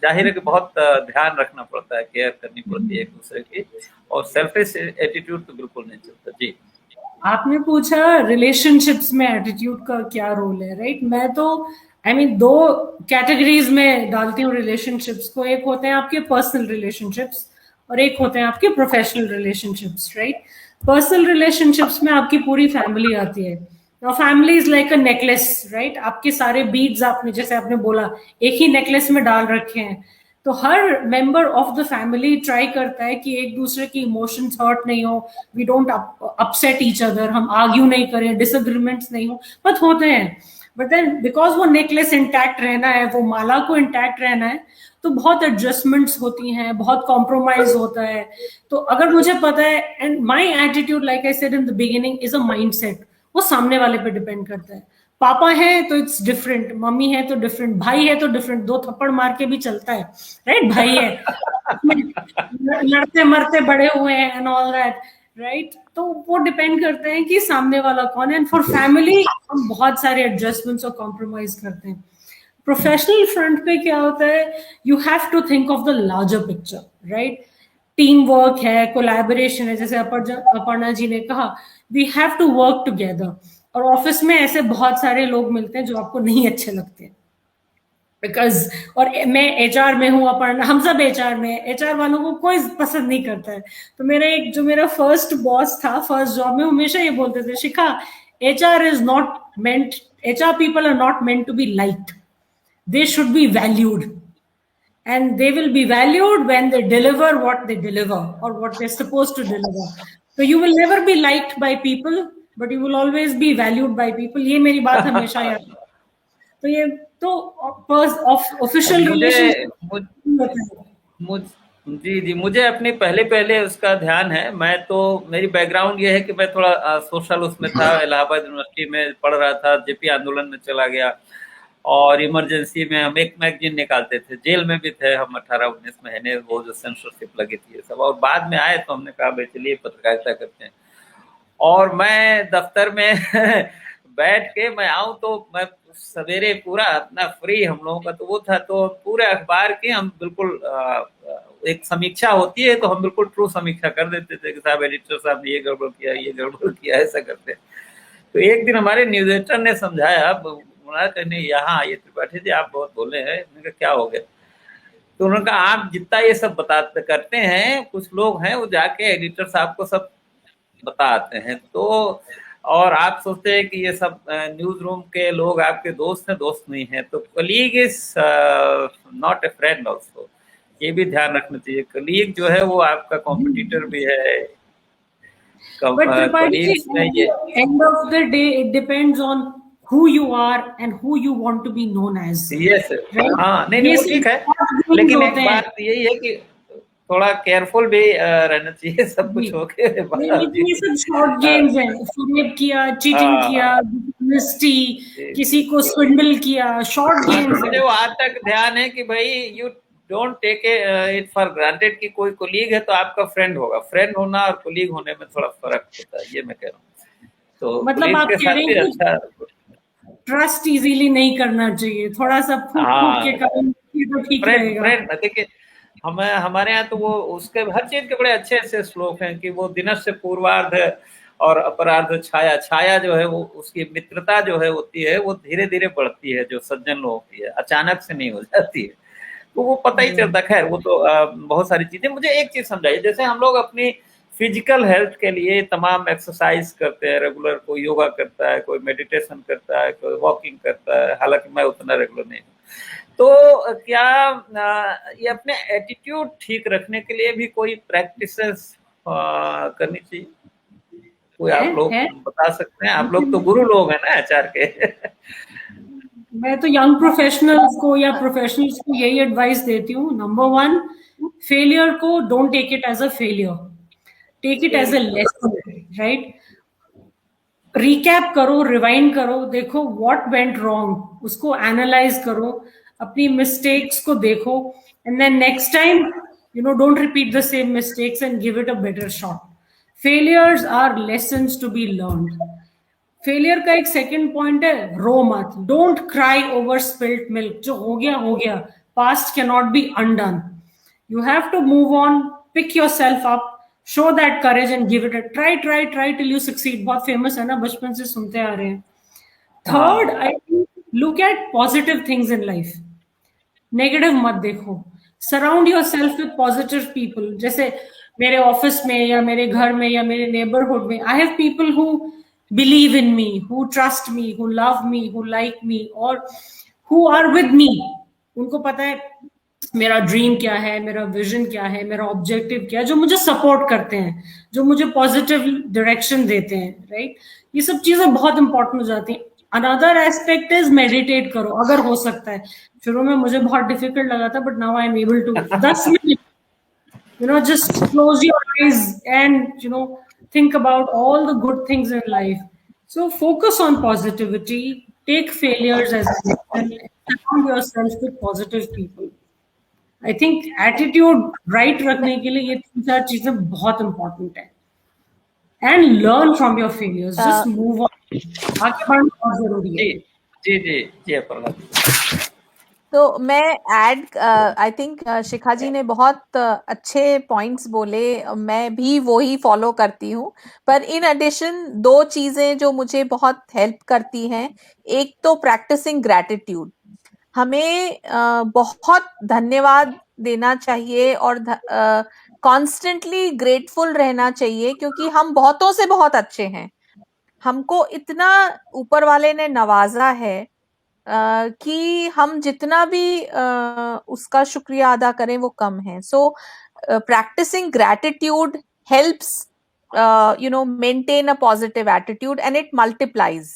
जाहिर है कि बहुत ध्यान रखना पड़ता है, केयर करनी पड़ती है एक दूसरे की, और सेल्फिश एटीट्यूड तो बिल्कुल नहीं चलता। जी, आपने पूछा रिलेशनशिप्स में एटीट्यूड का क्या रोल है, राइट। मैं तो दो कैटेगरीज में डालती हूँ रिलेशनशिप्स को। एक होते हैं आपके पर्सनल रिलेशनशिप्स, और एक होते हैं आपके professional relationships, right. Personal relationships में आपकी पूरी फैमिली आती है। Now family is like a necklace, right? आपके सारे बीड्स आपने, जैसे आपने बोला, एक ही नेकलेस में डाल रखे हैं। तो हर member of the family try करता है कि एक दूसरे की इमोशंस हर्ट नहीं हो, we don't upset each other, हम आर्ग्यू नहीं करें, डिसएग्रीमेंट्स नहीं हो, बट होते हैं। बट देन बिकॉज वो नेकलेस इंटैक्ट रहना है, वो माला को इंटैक्ट रहना है, तो बहुत एडजस्टमेंट्स होती हैं, बहुत कॉम्प्रोमाइज होता है। तो अगर मुझे पता है, and my attitude like I said in the beginning is a mindset, वो सामने वाले पे डिपेंड करता है। पापा है तो इट्स डिफरेंट, मम्मी है तो डिफरेंट, भाई है तो डिफरेंट, दो थप्पड़ मार के भी चलता है, राइट। भाई है, लड़ते मरते बड़े हुए हैं एंड ऑल दैट, राइट। तो वो डिपेंड करते हैं कि सामने वाला कौन है। एंड फॉर फैमिली हम बहुत सारे एडजस्टमेंट्स और कॉम्प्रोमाइज करते हैं। प्रोफेशनल फ्रंट पे क्या होता है, you have to think of the larger picture, right. Team work है, कोलैबोरेशन है, जैसे अपर्णा जी ने कहा, we have to work together. और ऑफिस में ऐसे बहुत सारे लोग मिलते हैं जो आपको नहीं अच्छे लगते, बिकॉज, और मैं एचआर में हूँ, अपर्णा, हम सब एचआर में, एचआर वालों को कोई पसंद नहीं करता है। तो मेरा फर्स्ट बॉस था फर्स्ट जॉब में, हमेशा ये बोलते थे, Shikha, HR is not meant, HR people are not meant to be liked, they should be valued, and they will be valued when they deliver what they deliver or what they're supposed to deliver. So you will never be liked by people, but you will always be valued by people. ये मेरी बात हमेशा याद है। तो ये तो official relationship जी, जी, मुझे अपनी पहले-पहले उसका ध्यान है। मैं तो मेरी बैकग्राउंड ये है कि मैं थोड़ा सोशल उसमें था, इलाहाबाद यूनिवर्सिटी में पढ़ रहा था, जेपी आंदोलन में चला गया और इमरजेंसी में हम एक मैगज़ीन निकालते थे। जेल में भी थे हम 18-19 महीने, वो जो सेंसरशिप लगी थी ये सब, और बाद में आए तो हमने कहा भई चलिए पत्रकारिता करते हैं। और मैं दफ्तर में बैठ के मैं आऊँ तो मैं सवेरे पूरा अपना फ्री, हम लोगों का तो वो था, तो पूरे अखबार की हम बिल्कुल एक समीक्षा होती है तो हम बिल्कुल ट्रू समीक्षा कर देते थे कि साहब एडिटर साहब ने ये गड़बड़ किया, ये गड़बड़ किया, ऐसा करते। तो एक दिन हमारे न्यूज एडिटर ने समझाया, बोला कहने यहाँ आइए त्रिपाठी जी, आप बहुत बोले हैं। मैंने कहा क्या हो गया? तो उन्होंने कहा आप जितना ये सब बताते करते हैं, कुछ लोग हैं वो जाके एडिटर साहब को सब बताते हैं, तो और आप सोचते हैं कि ये सब न्यूज रूम के लोग आपके दोस्त हैं, दोस्त नहीं है। तो colleague is not a friend also, ये भी ध्यान रखना चाहिए। कलीग जो है वो आपका कॉम्पिटिटर भी है। But Tripathi, कलीग्स में at ये the end of the day, it depends on who you are and who you want to be known as. Yes, Right? हाँ, नहीं नहीं ये वो सब ठीक है, things लेकिन एक होते हैं। बात यही है कि थोड़ा केयरफुल भी रहना चाहिए सब कुछ जी। होके नहीं, लेकिन ये सब शॉर्ट गेम्स हैं। फ्रॉड किया, चीटिंग किया, डिसऑनेस्टी, किसी को स्विंडल किया, शॉर्ट गेम्स मुझे हैं। वो आज तक ध्यान है कि भाई you don't take it for granted कि कोई कोलीग है तो आपका फ्रेंड होगा। फ्रेंड होना और कोलीग होने में थोड़ा फर्क होता है, ये मैं कह रहा हूँ। तो मतलब कोलीग आप के कह साथ रहे भी हैं अच्छा। कि ट्रस्ट इजीली नहीं करना चाहिए, थोड़ा सा फूक फूक के हाँ, करें तो ठीक फ्रेंड रहेगा। फ्रेंड देखिए, हमें हमारे यहाँ तो वो उसके हर चीज के बड़े अच्छे अच्छे श्लोक हैं कि वो दिनस्य पूर्वार्ध और अपरार्ध छाया। छाया जो है वो उसकी मित्रता जो है होती है वो धीरे धीरे बढ़ती है, जो सज्जन लोगों की है, अचानक से नहीं हो जाती है। तो वो पता ही चलता। खैर वो तो बहुत सारी चीजें। मुझे एक चीज समझाइए, जैसे हम लोग अपनी फिजिकल हेल्थ के लिए तमाम एक्सरसाइज करते हैं रेगुलर, कोई योगा करता है, कोई मेडिटेशन करता है, कोई वॉकिंग करता है, हालांकि मैं उतना रेगुलर नहीं हूँ। तो क्या ये अपने एटीट्यूड ठीक रखने के लिए भी कोई प्रैक्टिसेस करनी चाहिए? कोई आप लोग है बता सकते हैं? आप लोग तो गुरु लोग हैं ना आचार के। मैं तो यंग प्रोफेशनल्स को या प्रोफेशनल्स को यही एडवाइस देती हूँ। नंबर वन, फेलियर को don't take it as a failure, take it as a lesson, right? Recap करो, रिवाइंड करो, देखो व्हाट वेंट रॉन्ग, उसको एनालाइज करो, अपनी मिस्टेक्स को देखो, and then next time don't repeat the same mistakes and give it a better shot. Failures are lessons to be learned. Failure का एक सेकंड पॉइंट है, रो मत, don't cry over spilled milk. जो हो गया, past can not be undone. You have to move on, pick yourself up, show that courage and give it a try till you succeed। बहुत famous है ना, बचपन से सुनते आ रहे हैं। Third, I think look at positive things in life, negative मत देखो। Surround your self with positive people. जैसे मेरे ऑफिस में या मेरे घर में या मेरे नेबरहुड में, I have people who believe in me, who trust me, who love me, who like me, और हु आर विद मी। उनको पता है मेरा ड्रीम क्या है, मेरा विजन क्या है, मेरा ऑब्जेक्टिव क्या है, जो मुझे सपोर्ट करते हैं, जो मुझे पॉजिटिव डायरेक्शन देते हैं, राइट? ये सब चीजें बहुत इंपॉर्टेंट हो जाती हैं। अनदर एस्पेक्ट इज मेडिटेट करो अगर हो सकता है। शुरू में मुझे बहुत डिफिकल्ट लगा था, but now I am able to 10 minute just close your eyes and think about all the good things in life. So focus on positivity, take failures as a lesson, surround yourself with positive people. I think attitude right रखने के लिए ये 3-4 चीजें बहुत important है। And learn from your failures, just move on. आगे बढ़ना बहुत जरूरी है। जी जी जी जी। तो मैं आई थिंक शिखा जी ने बहुत अच्छे पॉइंट्स बोले, मैं भी वही फॉलो करती हूँ। पर इन एडिशन 2 चीजें जो मुझे बहुत हेल्प करती हैं, एक तो प्रैक्टिसिंग ग्रैटिट्यूड। हमें बहुत धन्यवाद देना चाहिए और कॉन्स्टेंटली ग्रेटफुल रहना चाहिए, क्योंकि हम बहुतों से बहुत अच्छे हैं। हमको इतना ऊपर वाले ने नवाजा है कि हम जितना भी उसका शुक्रिया अदा करें वो कम है। So practicing gratitude helps maintain a positive attitude and it multiplies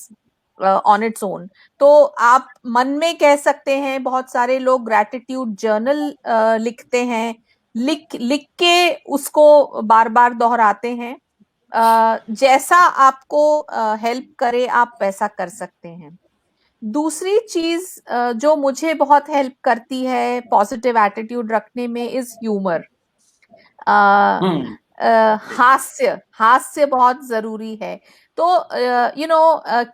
on its own. तो आप मन में कह सकते हैं, बहुत सारे लोग ग्रैटिट्यूड जर्नल लिखते हैं, लिख लिख के उसको बार बार दोहराते हैं। जैसा आपको हेल्प करे आप वैसा कर सकते हैं। दूसरी चीज जो मुझे बहुत हेल्प करती है पॉजिटिव एटीट्यूड रखने में इज ह्यूमर। हास्य हास्य बहुत जरूरी है। तो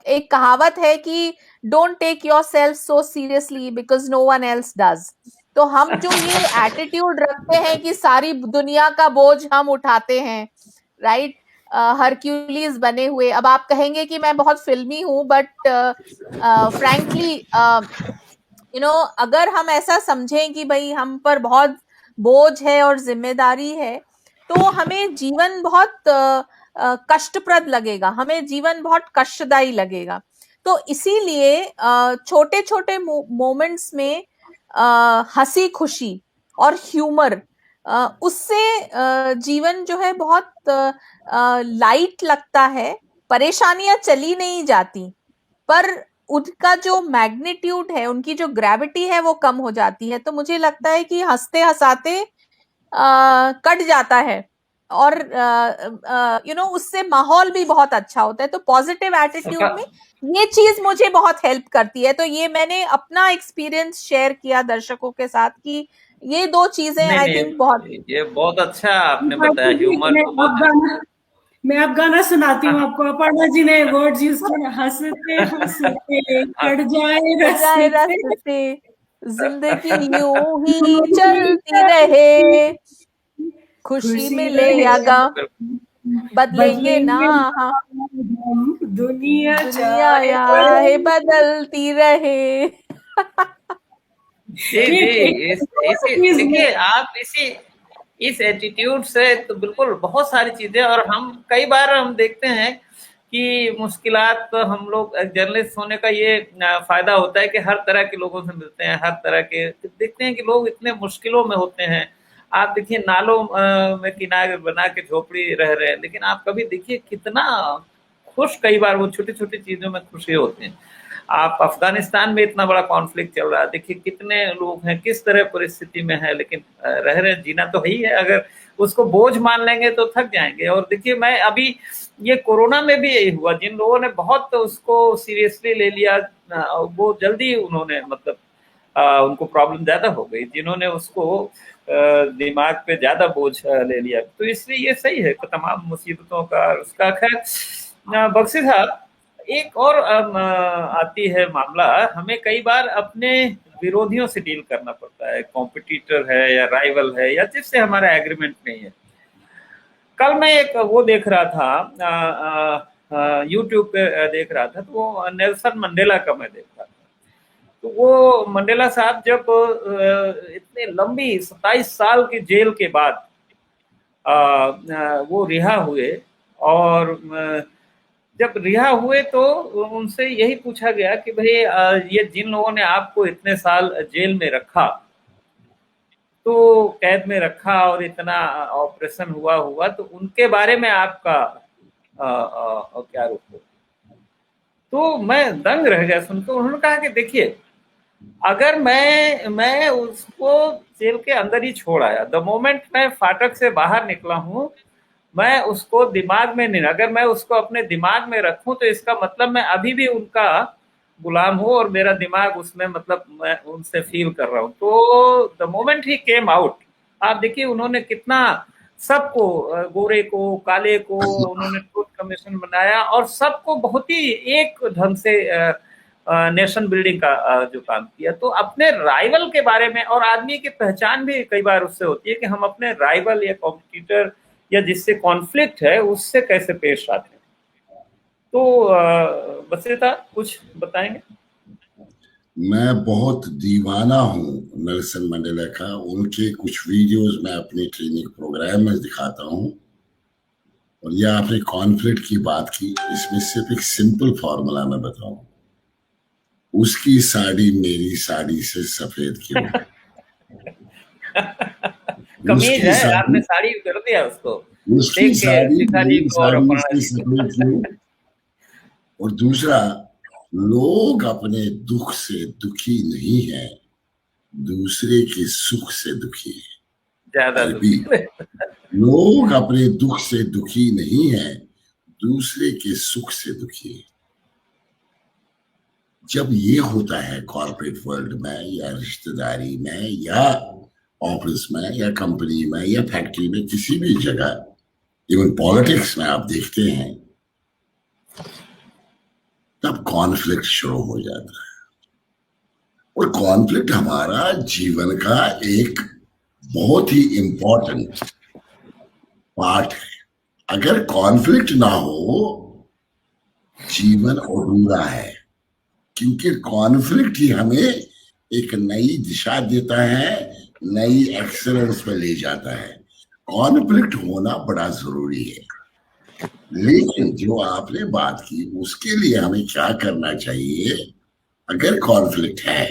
एक कहावत है कि don't take yourself so seriously because no one else does. तो हम जो ये एटीट्यूड रखते हैं कि सारी दुनिया का बोझ हम उठाते हैं, राइट, हरक्यूलिस बने हुए। अब आप कहेंगे कि मैं बहुत फिल्मी हूं, बट फ्रैंकली अगर हम ऐसा समझें कि भाई हम पर बहुत बोझ है और जिम्मेदारी है, तो हमें जीवन बहुत कष्टप्रद लगेगा, हमें जीवन बहुत कष्टदायी लगेगा। तो इसीलिए छोटे छोटे मोमेंट्स में हंसी खुशी और ह्यूमर, उससे जीवन जो है बहुत लाइट लगता है। परेशानियां चली नहीं जाती, पर उनका जो मैग्नीट्यूड है, उनकी जो ग्रेविटी है वो कम हो जाती है। तो मुझे लगता है कि हंसते हंसाते कट जाता है, और उससे माहौल भी बहुत अच्छा होता है। तो पॉजिटिव एटीट्यूड में ये चीज मुझे बहुत हेल्प करती है। तो ये मैंने अपना एक्सपीरियंस शेयर किया दर्शकों के साथ कि ये दो चीजें आई थिंक बहुत। ये बहुत अच्छा आपने बताया, ह्यूमर तो बहुत। मैं अब गाना सुनाती हूँ आपको। अपर्णा जी ने वर्ड्स यूज किए, हंसते हंसते कट जाए रास्ते, जिंदगी यूं ही चलती रहे, खुशी मिले या गम बदलेंगे ना हम, दुनिया चाहे बदलती रहे। जी जी, देखिए आप इस एटीट्यूड से तो बिल्कुल बहुत सारी चीजें, और हम कई बार हम देखते हैं कि मुश्किलात तो हम लोग जर्नलिस्ट होने का ये फायदा होता है कि हर तरह के लोगों से मिलते हैं, हर तरह के देखते हैं कि लोग इतने मुश्किलों में होते हैं। आप देखिए नालों में किनारे बना के झोपड़ी रह रहे हैं, लेकिन आप कभी देखिए कितना खुश, कई बार वो छोटी छोटी चीजों में खुशी होते हैं। आप अफगानिस्तान में इतना बड़ा कॉन्फ्लिक्ट चल रहा है, देखिए कितने लोग हैं, किस तरह परिस्थिति में है, लेकिन रह रहे, जीना तो है ही है। अगर उसको बोझ मान लेंगे तो थक जाएंगे। और देखिए मैं अभी ये कोरोना में भी यही हुआ, जिन लोगों ने बहुत उसको सीरियसली ले लिया वो जल्दी उन्होंने मतलब उनको प्रॉब्लम ज्यादा हो गई, जिन्होंने उसको दिमाग पे ज्यादा बोझ ले लिया। तो इसलिए ये सही है कि तमाम मुसीबतों का उसका। खैर बख्शी साहब, एक और आती है मामला, हमें कई बार अपने विरोधियों से डील करना पड़ता है, कॉम्पिटिटर है या राइवल है या जिससे हमारा एग्रीमेंट नहीं है। कल मैं एक वो देख रहा था, यूट्यूब पे देख रहा था, तो वो नेल्सन मंडेला का मैं देख रहा था। तो वो मंडेला साहब जब इतने लंबी 27 साल की जेल के बाद वो रिहा हुए, और जब रिहा हुए तो उनसे यही पूछा गया कि भाई ये जिन लोगों ने आपको इतने साल जेल में रखा, तो कैद में रखा और इतना ऑपरेशन हुआ तो उनके बारे में आपका क्या रुख हो। तो मैं दंग रह गया सुनकर। उन्होंने कहा कि देखिए, अगर मैं उसको जेल के अंदर ही छोड़ आया, द मोमेंट मैं फाटक से बाहर निकला हूं, मैं उसको दिमाग में नहीं, अगर मैं उसको अपने दिमाग में रखूं तो इसका मतलब मैं अभी भी उनका गुलाम हूं, और मेरा दिमाग उसमें मतलब मैं उनसे फील कर रहा हूं। तो the moment he came out, आप देखिए उन्होंने कितना सबको, गोरे को काले को उन्होंने ट्रूथ कमीशन बनाया, और सबको बहुत ही एक ढंग से नेशन बिल्डिंग का जो काम किया। तो अपने राइवल के बारे में, और आदमी की पहचान भी कई बार उससे होती है कि हम अपने राइवल या कॉम्पिटिटर या जिससे कॉन्फ्लिक्ट है उससे कैसे पेश आते हैं। तो बसीता कुछ बताएंगे? मैं बहुत दीवाना हूँ नेल्सन मंडेला का। उनके कुछ वीडियोस मैं अपने ट्रेनिंग प्रोग्राम में दिखाता हूँ। और यह आपने कॉन्फ्लिक्ट की बात की, इसमें सिर्फ एक सिंपल फॉर्मूला मैं बताऊं, उसकी साड़ी मेरी साड़ी से सफेद क्यों? कमीज है, आपने साड़ी कर दिया उसको, उसकी साड़ी मेरी साड़ी से सफेद क्यों? और दूसरा, लोग अपने दुख से दुखी नहीं है, दूसरे के सुख से दुखी है। ज्यादा लोग अपने दुख से दुखी नहीं है, दूसरे के सुख से दुखी है। जब ये होता है कॉर्पोरेट वर्ल्ड में या रिश्तेदारी में या ऑफिस में या कंपनी में या फैक्ट्री में, किसी भी जगह, इवन पॉलिटिक्स में आप देखते हैं, तब कॉन्फ्लिक्ट शुरू हो जाता है। और कॉन्फ्लिक्ट हमारा जीवन का एक बहुत ही इंपॉर्टेंट पार्ट है। अगर कॉन्फ्लिक्ट ना हो, जीवन अधूरा है, क्योंकि कॉन्फ्लिक्ट ही हमें एक नई दिशा देता है, नई एक्सेलेंस पे ले जाता है। कॉन्फ्लिक्ट होना बड़ा जरूरी है। लेकिन जो आपने बात की, उसके लिए हमें क्या करना चाहिए? अगर कॉन्फ्लिक्ट है,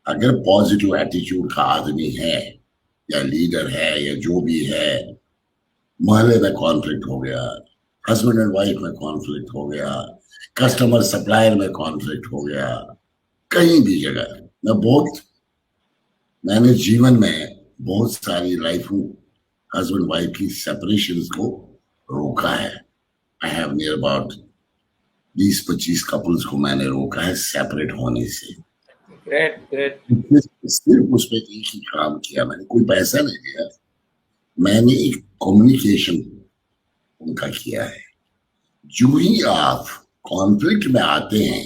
अगर पॉजिटिव एटीट्यूड का आदमी है या लीडर है या जो भी है, मोहल्ले में कॉन्फ्लिक्ट हो गया, हस्बैंड एंड वाइफ में कॉन्फ्लिक्ट हो गया, कस्टमर सप्लायर में कॉन्फ्लिक्ट हो गया, कहीं भी जगह, मैंने जीवन में बहुत सारी लाइफ हस्बैंड वाइफ की सेपरेशंस को रोका है। I have near about 20-25 couples को मैंने रोका है सेपरेट होने से। सिर्फ उस पर एक ही काम किया मैंने, कोई पैसा नहीं दिया, मैंने एक कम्युनिकेशन उनका किया है। जो ही आप कॉन्फ्लिक्ट में आते हैं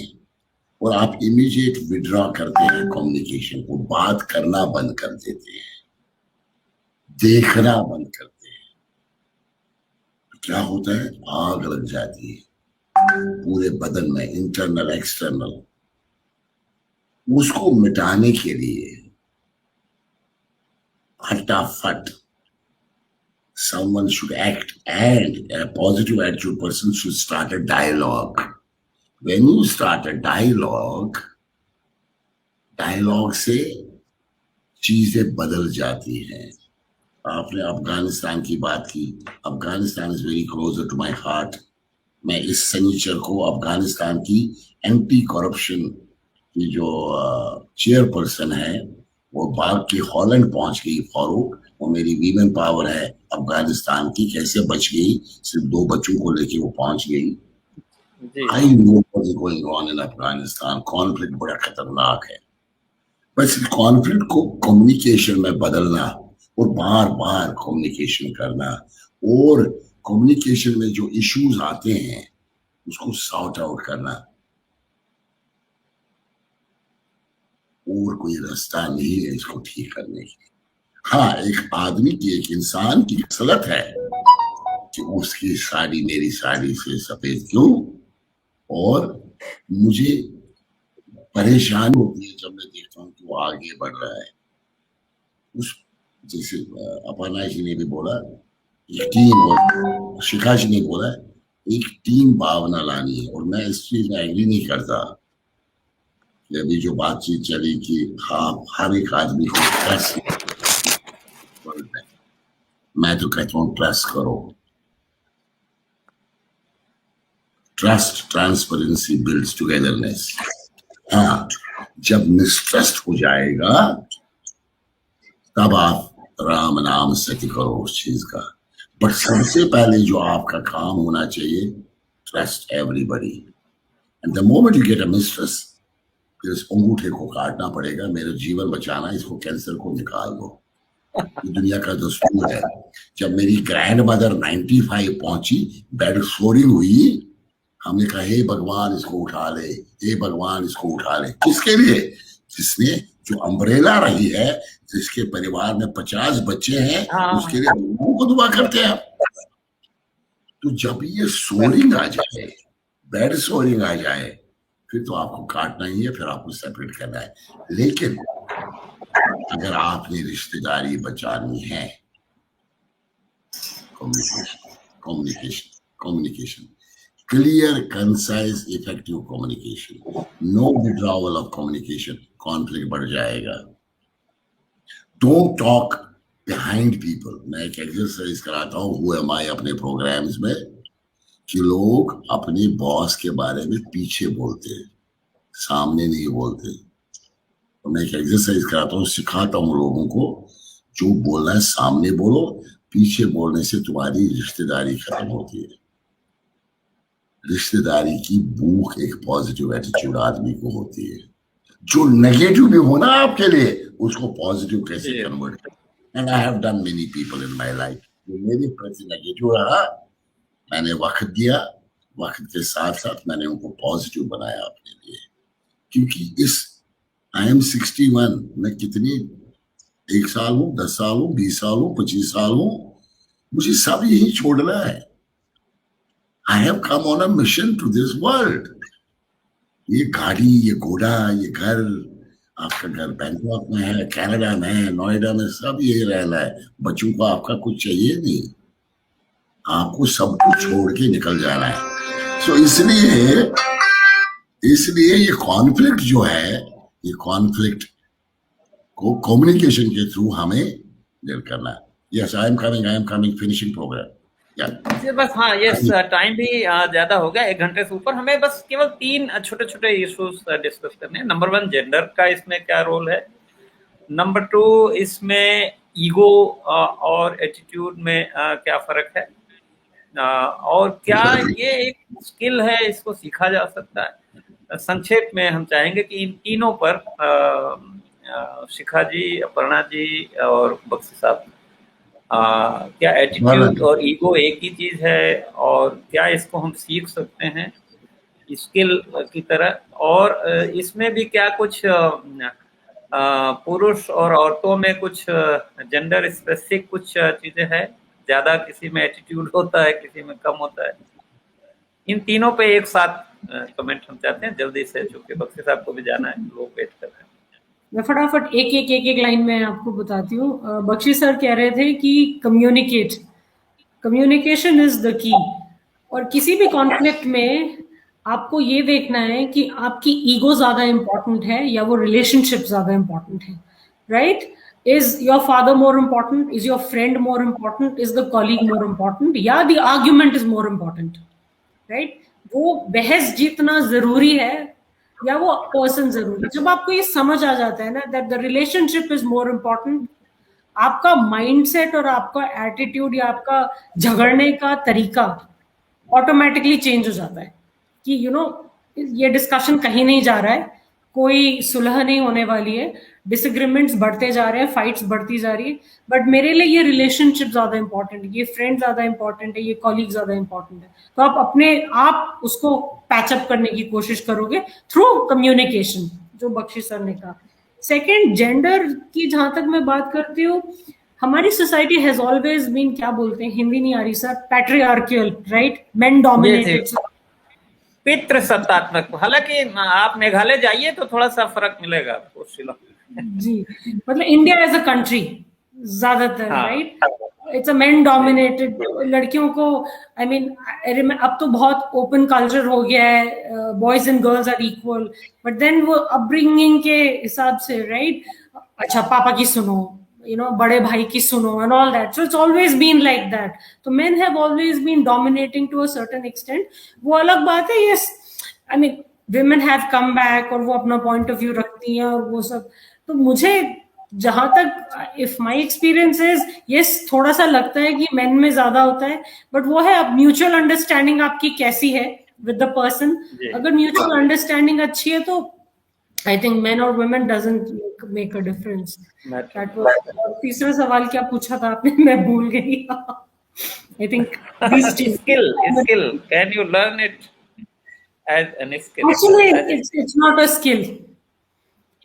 और आप इमीडिएट विड्रॉ करते हैं कम्युनिकेशन को, बात करना बंद कर देते हैं, देखना बंद करते हैं, तो क्या होता है? आग लग जाती है पूरे बदन में, इंटरनल एक्सटर्नल। उसको मिटाने के लिए फटाफट someone should act, and a positive attitude person should start a dialogue. When you start a dialogue से चीजें बदल जाती हैं। आपने अफगानिस्तान की बात की, Afghanistan is very closer to my heart. मैं इस शनिचर को अफगानिस्तान की एंटी करप्शन की जो चेयरपर्सन है, वो बाग की हॉलैंड पहुंच गई, फारूक, वो मेरी वीमेन पावर है अफगानिस्तान की, कैसे बच गई, सिर्फ 2 बच्चों को लेके वो पहुंच गई। I know what is going on in Afghanistan. Conflict बड़ा खतरनाक है, बस कॉन्फ्लिक्ट को कम्युनिकेशन में बदलना और बार बार कम्युनिकेशन करना, और कम्युनिकेशन में जो इश्यूज आते हैं उसको सॉर्ट आउट करना, और कोई रास्ता नहीं है इसको ठीक करने की। हाँ, एक आदमी की, एक इंसान की खसलत है कि उसकी साड़ी मेरी साड़ी से सफेद क्यों, और मुझे परेशानी होती है जब मैं देखता हूँ कि वो आगे बढ़ रहा है। उस जैसे अपर्णा जी ने भी बोला, एक टीम, और शिखा जी ने बोला, एक टीम भावना लानी है, और मैं इस चीज में एग्री नहीं करता। अभी जो बातचीत चली कि हाँ हर एक आदमी को ट्रस्ट, मैं तो कहता हूँ ट्रस्ट करो। Trust, transparency builds togetherness. हाँ, जब मिसट्रस्ट हो जाएगा तब आप राम नाम सत्य करो उस चीज का। बट सबसे पहले जो आपका काम होना चाहिए, trust everybody. And the moment you get a mistrust, फिर इस अंगूठे को काटना पड़ेगा, मेरा जीवन बचाना, इसको कैंसर को निकाल दो। ये दुनिया का दस्तूर है। जब मेरी ग्रैंड मदर 95 पहुंची, बेड सोरिंग हुई, हमने कहा हे भगवान इसको उठा ले, हे भगवान इसको उठा ले। किसके लिए? जिसने, जो अम्ब्रेला रही है, जिसके परिवार में 50 बच्चे हैं, उसके लिए लोगों को दुआ करते हैं। तो जब ये सोरिंग आ जाए, बेड सोरिंग आ जाए, फिर तो आपको काटना ही है, फिर आपको सेपरेट करना है। लेकिन अगर आपने रिश्तेदारी बचानी है, communication, clear, concise, effective communication, no withdrawal of communication, conflict बढ़ जाएगा। Don't talk behind people। मैं एक एक्सरसाइज कराता हूँ Who Am I अपने प्रोग्राम्स में, कि लोग अपने बॉस के बारे में पीछे बोलते हैं, सामने नहीं बोलते। तो मैं एक एक्सरसाइज कराता हूँ, सिखाता हूँ लोगों को जो बोलना है सामने बोलो, पीछे बोलने से तुम्हारी रिश्तेदारी खत्म होती है। रिश्तेदारी की भूख एक पॉजिटिव एटीट्यूड आदमी को होती है। जो नेगेटिव भी हो ना आपके लिए, उसको पॉजिटिव कैसे कन्वर्ट करें। And I have done many people in my life जो मेरे प्रति नेगेटिव रहा, मैंने वक्त दिया, वक्त के साथ साथ मैंने उनको पॉजिटिव बनाया अपने लिए। क्योंकि इस आई एम 61, मैं कितनी 1 साल हूं, 10 साल हूं, 20 साल हूं, 25 साल हूं, मुझे सब यही छोड़ना है। I have come on a mission to this world. ये गाड़ी, ये घोड़ा, ये घर, आपका घर बैंकॉक में है, कनाडा में है, नोएडा में, सब यही रहना है। बच्चों को आपका कुछ चाहिए नहीं, आपको सब कुछ छोड़ के निकल जाना है। सो इसलिए ये कॉन्फ्लिक्ट जो है, ये कॉन्फ्लिक्ट को कम्युनिकेशन के थ्रू हमें डील करना है। Yes, I am coming, finishing programme. बस हाँ, यस, टाइम भी ज्यादा हो गया, 1 घंटे से ऊपर। हमें बस केवल 3 छोटे छोटे इश्यूज डिस्कस करने हैं। नंबर 1, जेंडर का इसमें क्या रोल है। नंबर 2, इसमें ईगो और एटीट्यूड में क्या फर्क है, और क्या ये एक स्किल है, इसको सीखा जा सकता है। संक्षेप में हम चाहेंगे कि इन तीनों पर शिखा जी, अपर्णा जी और बख्शी साहब, क्या एटीट्यूड और ईगो एक ही चीज है, और क्या इसको हम सीख सकते हैं स्किल की तरह, और इसमें भी क्या कुछ पुरुष और औरतों में कुछ जेंडर स्पेसिफिक कुछ चीजें हैं, ज्यादा किसी में एटीट्यूड होता है, किसी में कम होता है। इन तीनों पे एक साथ कमेंट हम चाहते हैं जल्दी से, क्योंकि बख्शी साहब को भी जाना है, लोग वेट कर रहे हैं। मैं फटाफट एक लाइन में आपको बताती हूँ। बख्शी सर कह रहे थे कि कम्युनिकेशन इज द की, और किसी भी कॉन्फ्लिक्ट में आपको ये देखना है कि आपकी ईगो ज्यादा इंपॉर्टेंट है या वो रिलेशनशिप ज्यादा इंपॉर्टेंट है, right? Is your father more important, is your friend more important, is the colleague more important, या the argument is more important, right? वो बहस जीतना जरूरी है या वो पर्सन जरूरी। जब आपको ये समझ आ जाता है ना that the relationship is more important, आपका माइंडसेट और आपका एटीट्यूड या आपका झगड़ने का तरीका ऑटोमेटिकली चेंज हो जाता है कि ये डिस्कशन कहीं नहीं जा रहा है, कोई सुलह नहीं होने वाली है, डिसएग्रीमेंट्स बढ़ते जा रहे हैं, फाइट्स बढ़ती जा रही है, बट मेरे लिए ये रिलेशनशिप ज्यादा इंपॉर्टेंट है, ये फ्रेंड ज्यादा इंपॉर्टेंट है, ये कॉलीग ज्यादा इंपॉर्टेंट है। तो आप उसको पैचअप करने की कोशिश करोगे थ्रू कम्युनिकेशन, जो बख्शी सर ने कहा। सेकेंड, जेंडर की जहां तक मैं बात करती हूँ, हमारी सोसाइटी हैज ऑलवेज बीन, क्या बोलते हैं, हिंदी नहीं आ रही sir, patriarchal, right? Men dominated, पितृसत्तात्मक। हालांकि आप मेघालय जाइए तो थोड़ा सा फर्क मिलेगा आपको शिलांग। जी, मतलब इंडिया एज अ कंट्री ज्यादातर, right, it's a main dominated. लड़कियों को आई मीन अब तो बहुत ओपन कल्चर हो गया है, boys and girls are equal, but then वो अपब्रिंगिंग के हिसाब से, राइट, अच्छा पापा की सुनो, बड़े भाई की सुनो and all that. So it's always been like that. So men have always been dominating to a certain extent. वो अलग बात है, yes, I mean women have come back और वो अपना point of view रखती हैं और वो सब। तो मुझे जहां तक if my experience is, yes, थोड़ा सा लगता है कि men में ज्यादा होता है, but वो है अब mutual understanding आपकी कैसी है with the person। अगर mutual understanding अच्छी है तो I think men or women doesn't make a difference. That was, तीसरा सवाल क्या पूछा था आपने, मैं भूल गई। I think skill. Can you learn it as an skill? Actually, it's not a skill.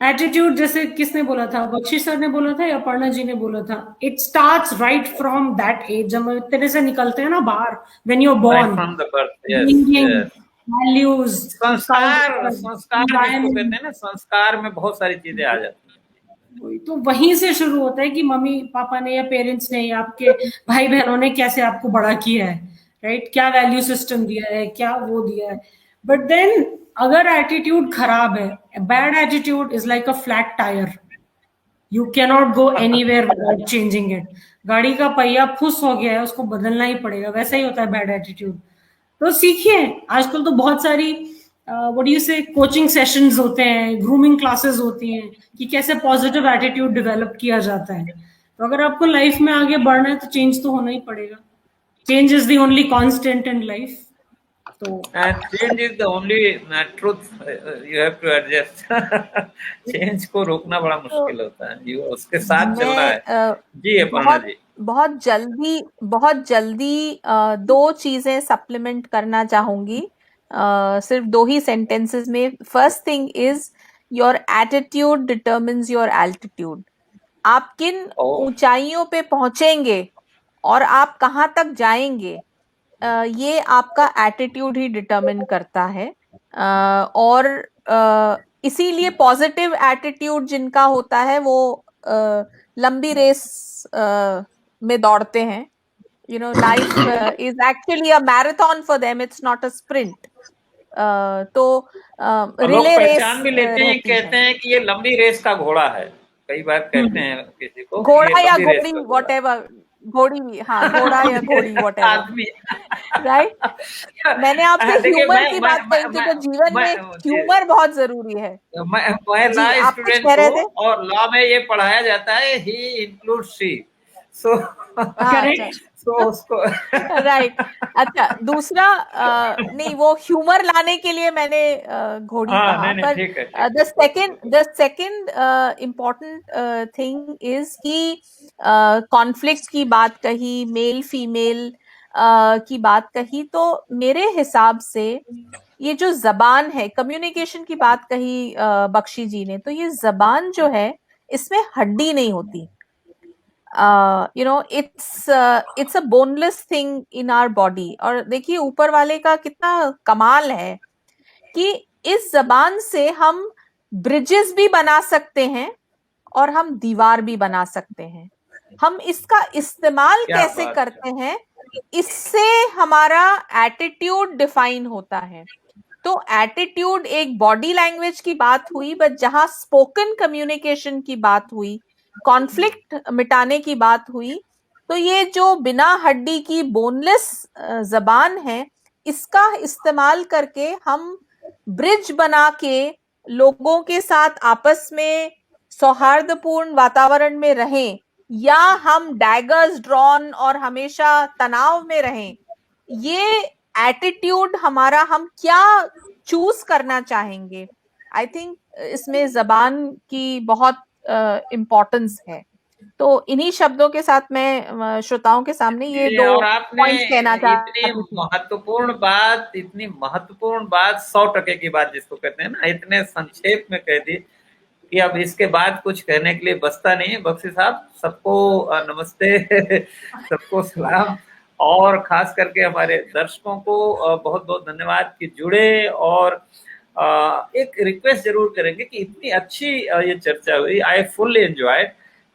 Attitude, जैसे किसने बोला था, बख्शी सर ने बोला था या अपर्णा जी ने बोला था, it starts right from that age, जब तेरे से निकलते हैं ना बाहर, when you're born. Right from the birth, yes. Values, संस्कार जिसको कहते हैं ना, संस्कार में बहुत सारी चीजें आ जाती हैं। तो वहीं से शुरू होता है कि मम्मी पापा ने या पेरेंट्स ने या आपके भाई बहनों ने कैसे आपको बड़ा किया है, राइट? क्या वैल्यू सिस्टम दिया है, क्या वो दिया है। बट देन अगर एटीट्यूड खराब है, bad attitude is like a flat tyre, you can not go anywhere without changing it. गाड़ी का पहिया फुस हो गया है, उसको बदलना ही पड़ेगा, वैसा ही होता है बैड एटीट्यूड। तो सीखिए, आजकल तो बहुत सारी व्हाट डू यू से कोचिंग सेशंस होते हैं, ग्रूमिंग क्लासेस होती हैं कि कैसे पॉजिटिव एटीट्यूड डेवलप किया जाता है। तो अगर आपको लाइफ में आगे बढ़ना है तो चेंज तो होना ही पड़ेगा. Change is the only constant in life. तो And change is the only truth. You have to adjust. Change को रोकना बड़ा तो मुश्किल होता है, you उसके साथ चलना है. मैं जी अपर्णा जी. बहुत जल्दी दो चीजें सप्लीमेंट करना चाहूंगी, सिर्फ 2 ही सेंटेंसेस में. First thing is your attitude determines your altitude. आप किन ऊंचाइयों पे पहुंचेंगे और आप कहाँ तक जाएंगे, ये आपका एटीट्यूड ही डिटर्मिन करता है. और इसीलिए पॉजिटिव एटीट्यूड जिनका होता है वो लंबी रेस में दौड़ते हैं. You know, life is actually a marathon for them, it's not a sprint. तो रिले रेस पहचान भी लेते हैं, कहते हैं कि ये लंबी रेस का घोड़ा है. कई बार कहते हैं किसी को घोड़ा या घोड़ी, व्हाटएवर, घोड़ी, हाँ घोड़ा या घोड़ी व्हाटएवर, आदमी. राइट. मैंने आपसे ह्यूमर की बात कही थी, तो जीवन में ह्यूमर बहुत जरूरी है. मैं लॉ स्टूडेंट हूँ और लॉ में ये पढ़ाया जाता है ही इंक्लूड्स शी. So correct. तो उसको राइट. अच्छा, दूसरा नहीं, वो ह्यूमर लाने के लिए मैंने घोड़ी कहा. पर the second important thing is कि कॉन्फ्लिक्ट की बात कही, मेल फीमेल की बात कही, तो मेरे हिसाब से ये जो जबान है, कम्युनिकेशन की बात कही बख्शी जी ने, तो ये जबान जो है इसमें हड्डी नहीं होती. You know, it's a boneless thing in our body. और देखिए ऊपर वाले का कितना कमाल है कि इस जबान से हम ब्रिजेस भी बना सकते हैं और हम दीवार भी बना सकते हैं. हम इसका इस्तेमाल कैसे करते हैं, इससे हमारा एटीट्यूड डिफाइन होता है. तो एटीट्यूड एक बॉडी लैंग्वेज की बात हुई, बट जहां स्पोकन कम्युनिकेशन की बात हुई, कॉन्फ्लिक्ट मिटाने की बात हुई, तो ये जो बिना हड्डी की बोनलेस जबान है, इसका इस्तेमाल करके हम ब्रिज बना के लोगों के साथ आपस में सौहार्दपूर्ण वातावरण में रहें, या हम डैगर्स ड्रॉन और हमेशा तनाव में रहें. ये एटीट्यूड हमारा, हम क्या चूज करना चाहेंगे, आई थिंक इसमें जबान की बहुत इम्पोर्टेंस है. तो इन्हीं शब्दों के साथ मैं श्रोताओं के सामने ये 2 पॉइंट्स कहना चाहती हूँ. इतनी महत्वपूर्ण बात 100% की बात जिसको कहते हैं ना, इतने संक्षेप में कह दी कि अब इसके बाद कुछ कहने के लिए बचता नहीं है. बख्शी साहब, सबको नमस्ते, सबको सलाम, और खास करके हमारे दर्शकों को बहुत बहुत धन्यवाद कि जुड़े. और एक रिक्वेस्ट जरूर करेंगे कि इतनी अच्छी ये चर्चा हुई, आई फुल्ली एंजॉयड,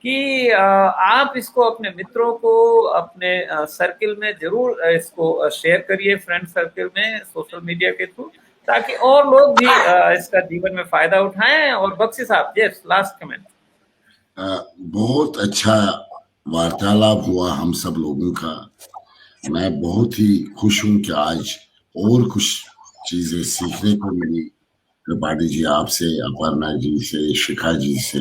कि आप इसको अपने मित्रों को, अपने सर्किल में जरूर इसको शेयर करिए, फ्रेंड सर्किल में, सोशल मीडिया के थ्रू, ताकि और लोग भी इसका जीवन में फायदा उठाएं. और बख्शी साहब, यस, लास्ट कमेंट. बहुत अच्छा वार्तालाप हुआ हम सब लोगों का. मैं बहुत ही खुश हूं कि आज और कुछ चीजें सीखने को मिली त्रिपाठी जी आपसे, अपर्णा जी से, शिखा जी से.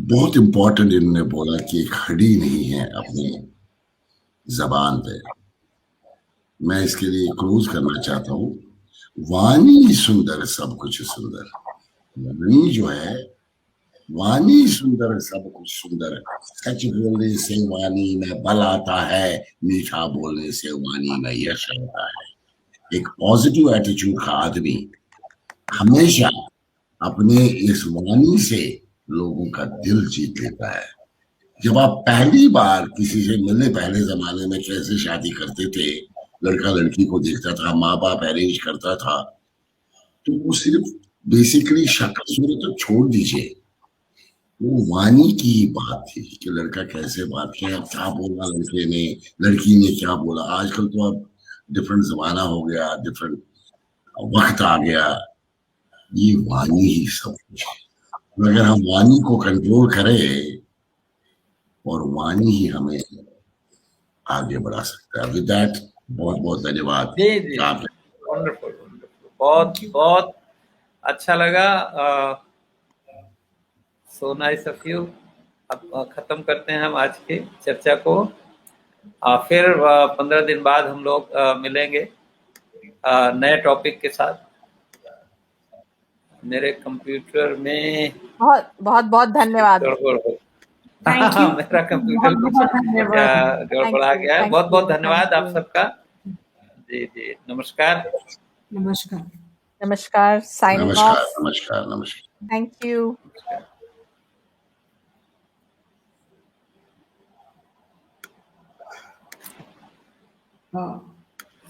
बहुत इम्पोर्टेंट इन्होंने बोला कि एक हड्डी नहीं है अपनी जबान पे. मैं इसके लिए क्लोज करना चाहता हूँ. वाणी सुंदर सब कुछ सुंदर. वाणी जो है, वाणी सुंदर सब कुछ सुंदर. सच बोलने से वाणी में बल आता है, मीठा बोलने से वाणी में यश आता है. एक पॉजिटिव एटीट्यूड का आदमी हमेशा अपने इस वाणी से लोगों का दिल जीत लेता है. जब आप पहली बार किसी से मिलने, पहले जमाने में कैसे शादी करते थे, लड़का लड़की को देखता था, माँ बाप अरेंज करता था, तो वो सिर्फ बेसिकली शक्ल सूरत तो छोड़ दीजिए, वो वाणी की बात थी कि लड़का कैसे बात किया, क्या बोला लड़के ने, लड़की ने क्या बोला. आजकल तो अब डिफरेंट जमाना हो गया, डिफरेंट वक्त आ गया. ये वाणी ही सब कुछ है. अगर हम वाणी को कंट्रोल करें, और वाणी ही हमें आगे बढ़ा सकता है. विद दैट, बहुत बहुत धन्यवाद. वंडरफुल, बहुत बहुत अच्छा लगा. So nice of you. अब खत्म करते हैं हम आज की चर्चा को। फिर 15 दिन बाद हम लोग मिलेंगे नए टॉपिक के साथ। मेरे कंप्यूटर में बहुत बहुत बहुत धन्यवाद। गड़बड़ हो थैंक यू। मेरा कंप्यूटर बहुत बहुत धन्यवाद। गड़बड़ा गया है। बहुत बहुत धन्यवाद आप सबका। जी जी, नमस्कार नमस्कार। नमस्कार, साइनिंग नमस्कार ऑफ। नमस्कार नमस्कार। Thank you.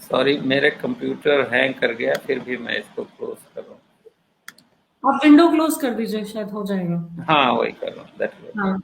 सॉरी, मेरे कंप्यूटर हैंग कर गया, फिर भी मैं इसको क्लोज कर रहा हूँ। आप विंडो क्लोज कर दीजिए, शायद हो जाएगा। हाँ, वही कर रहा हूँ। हाँ।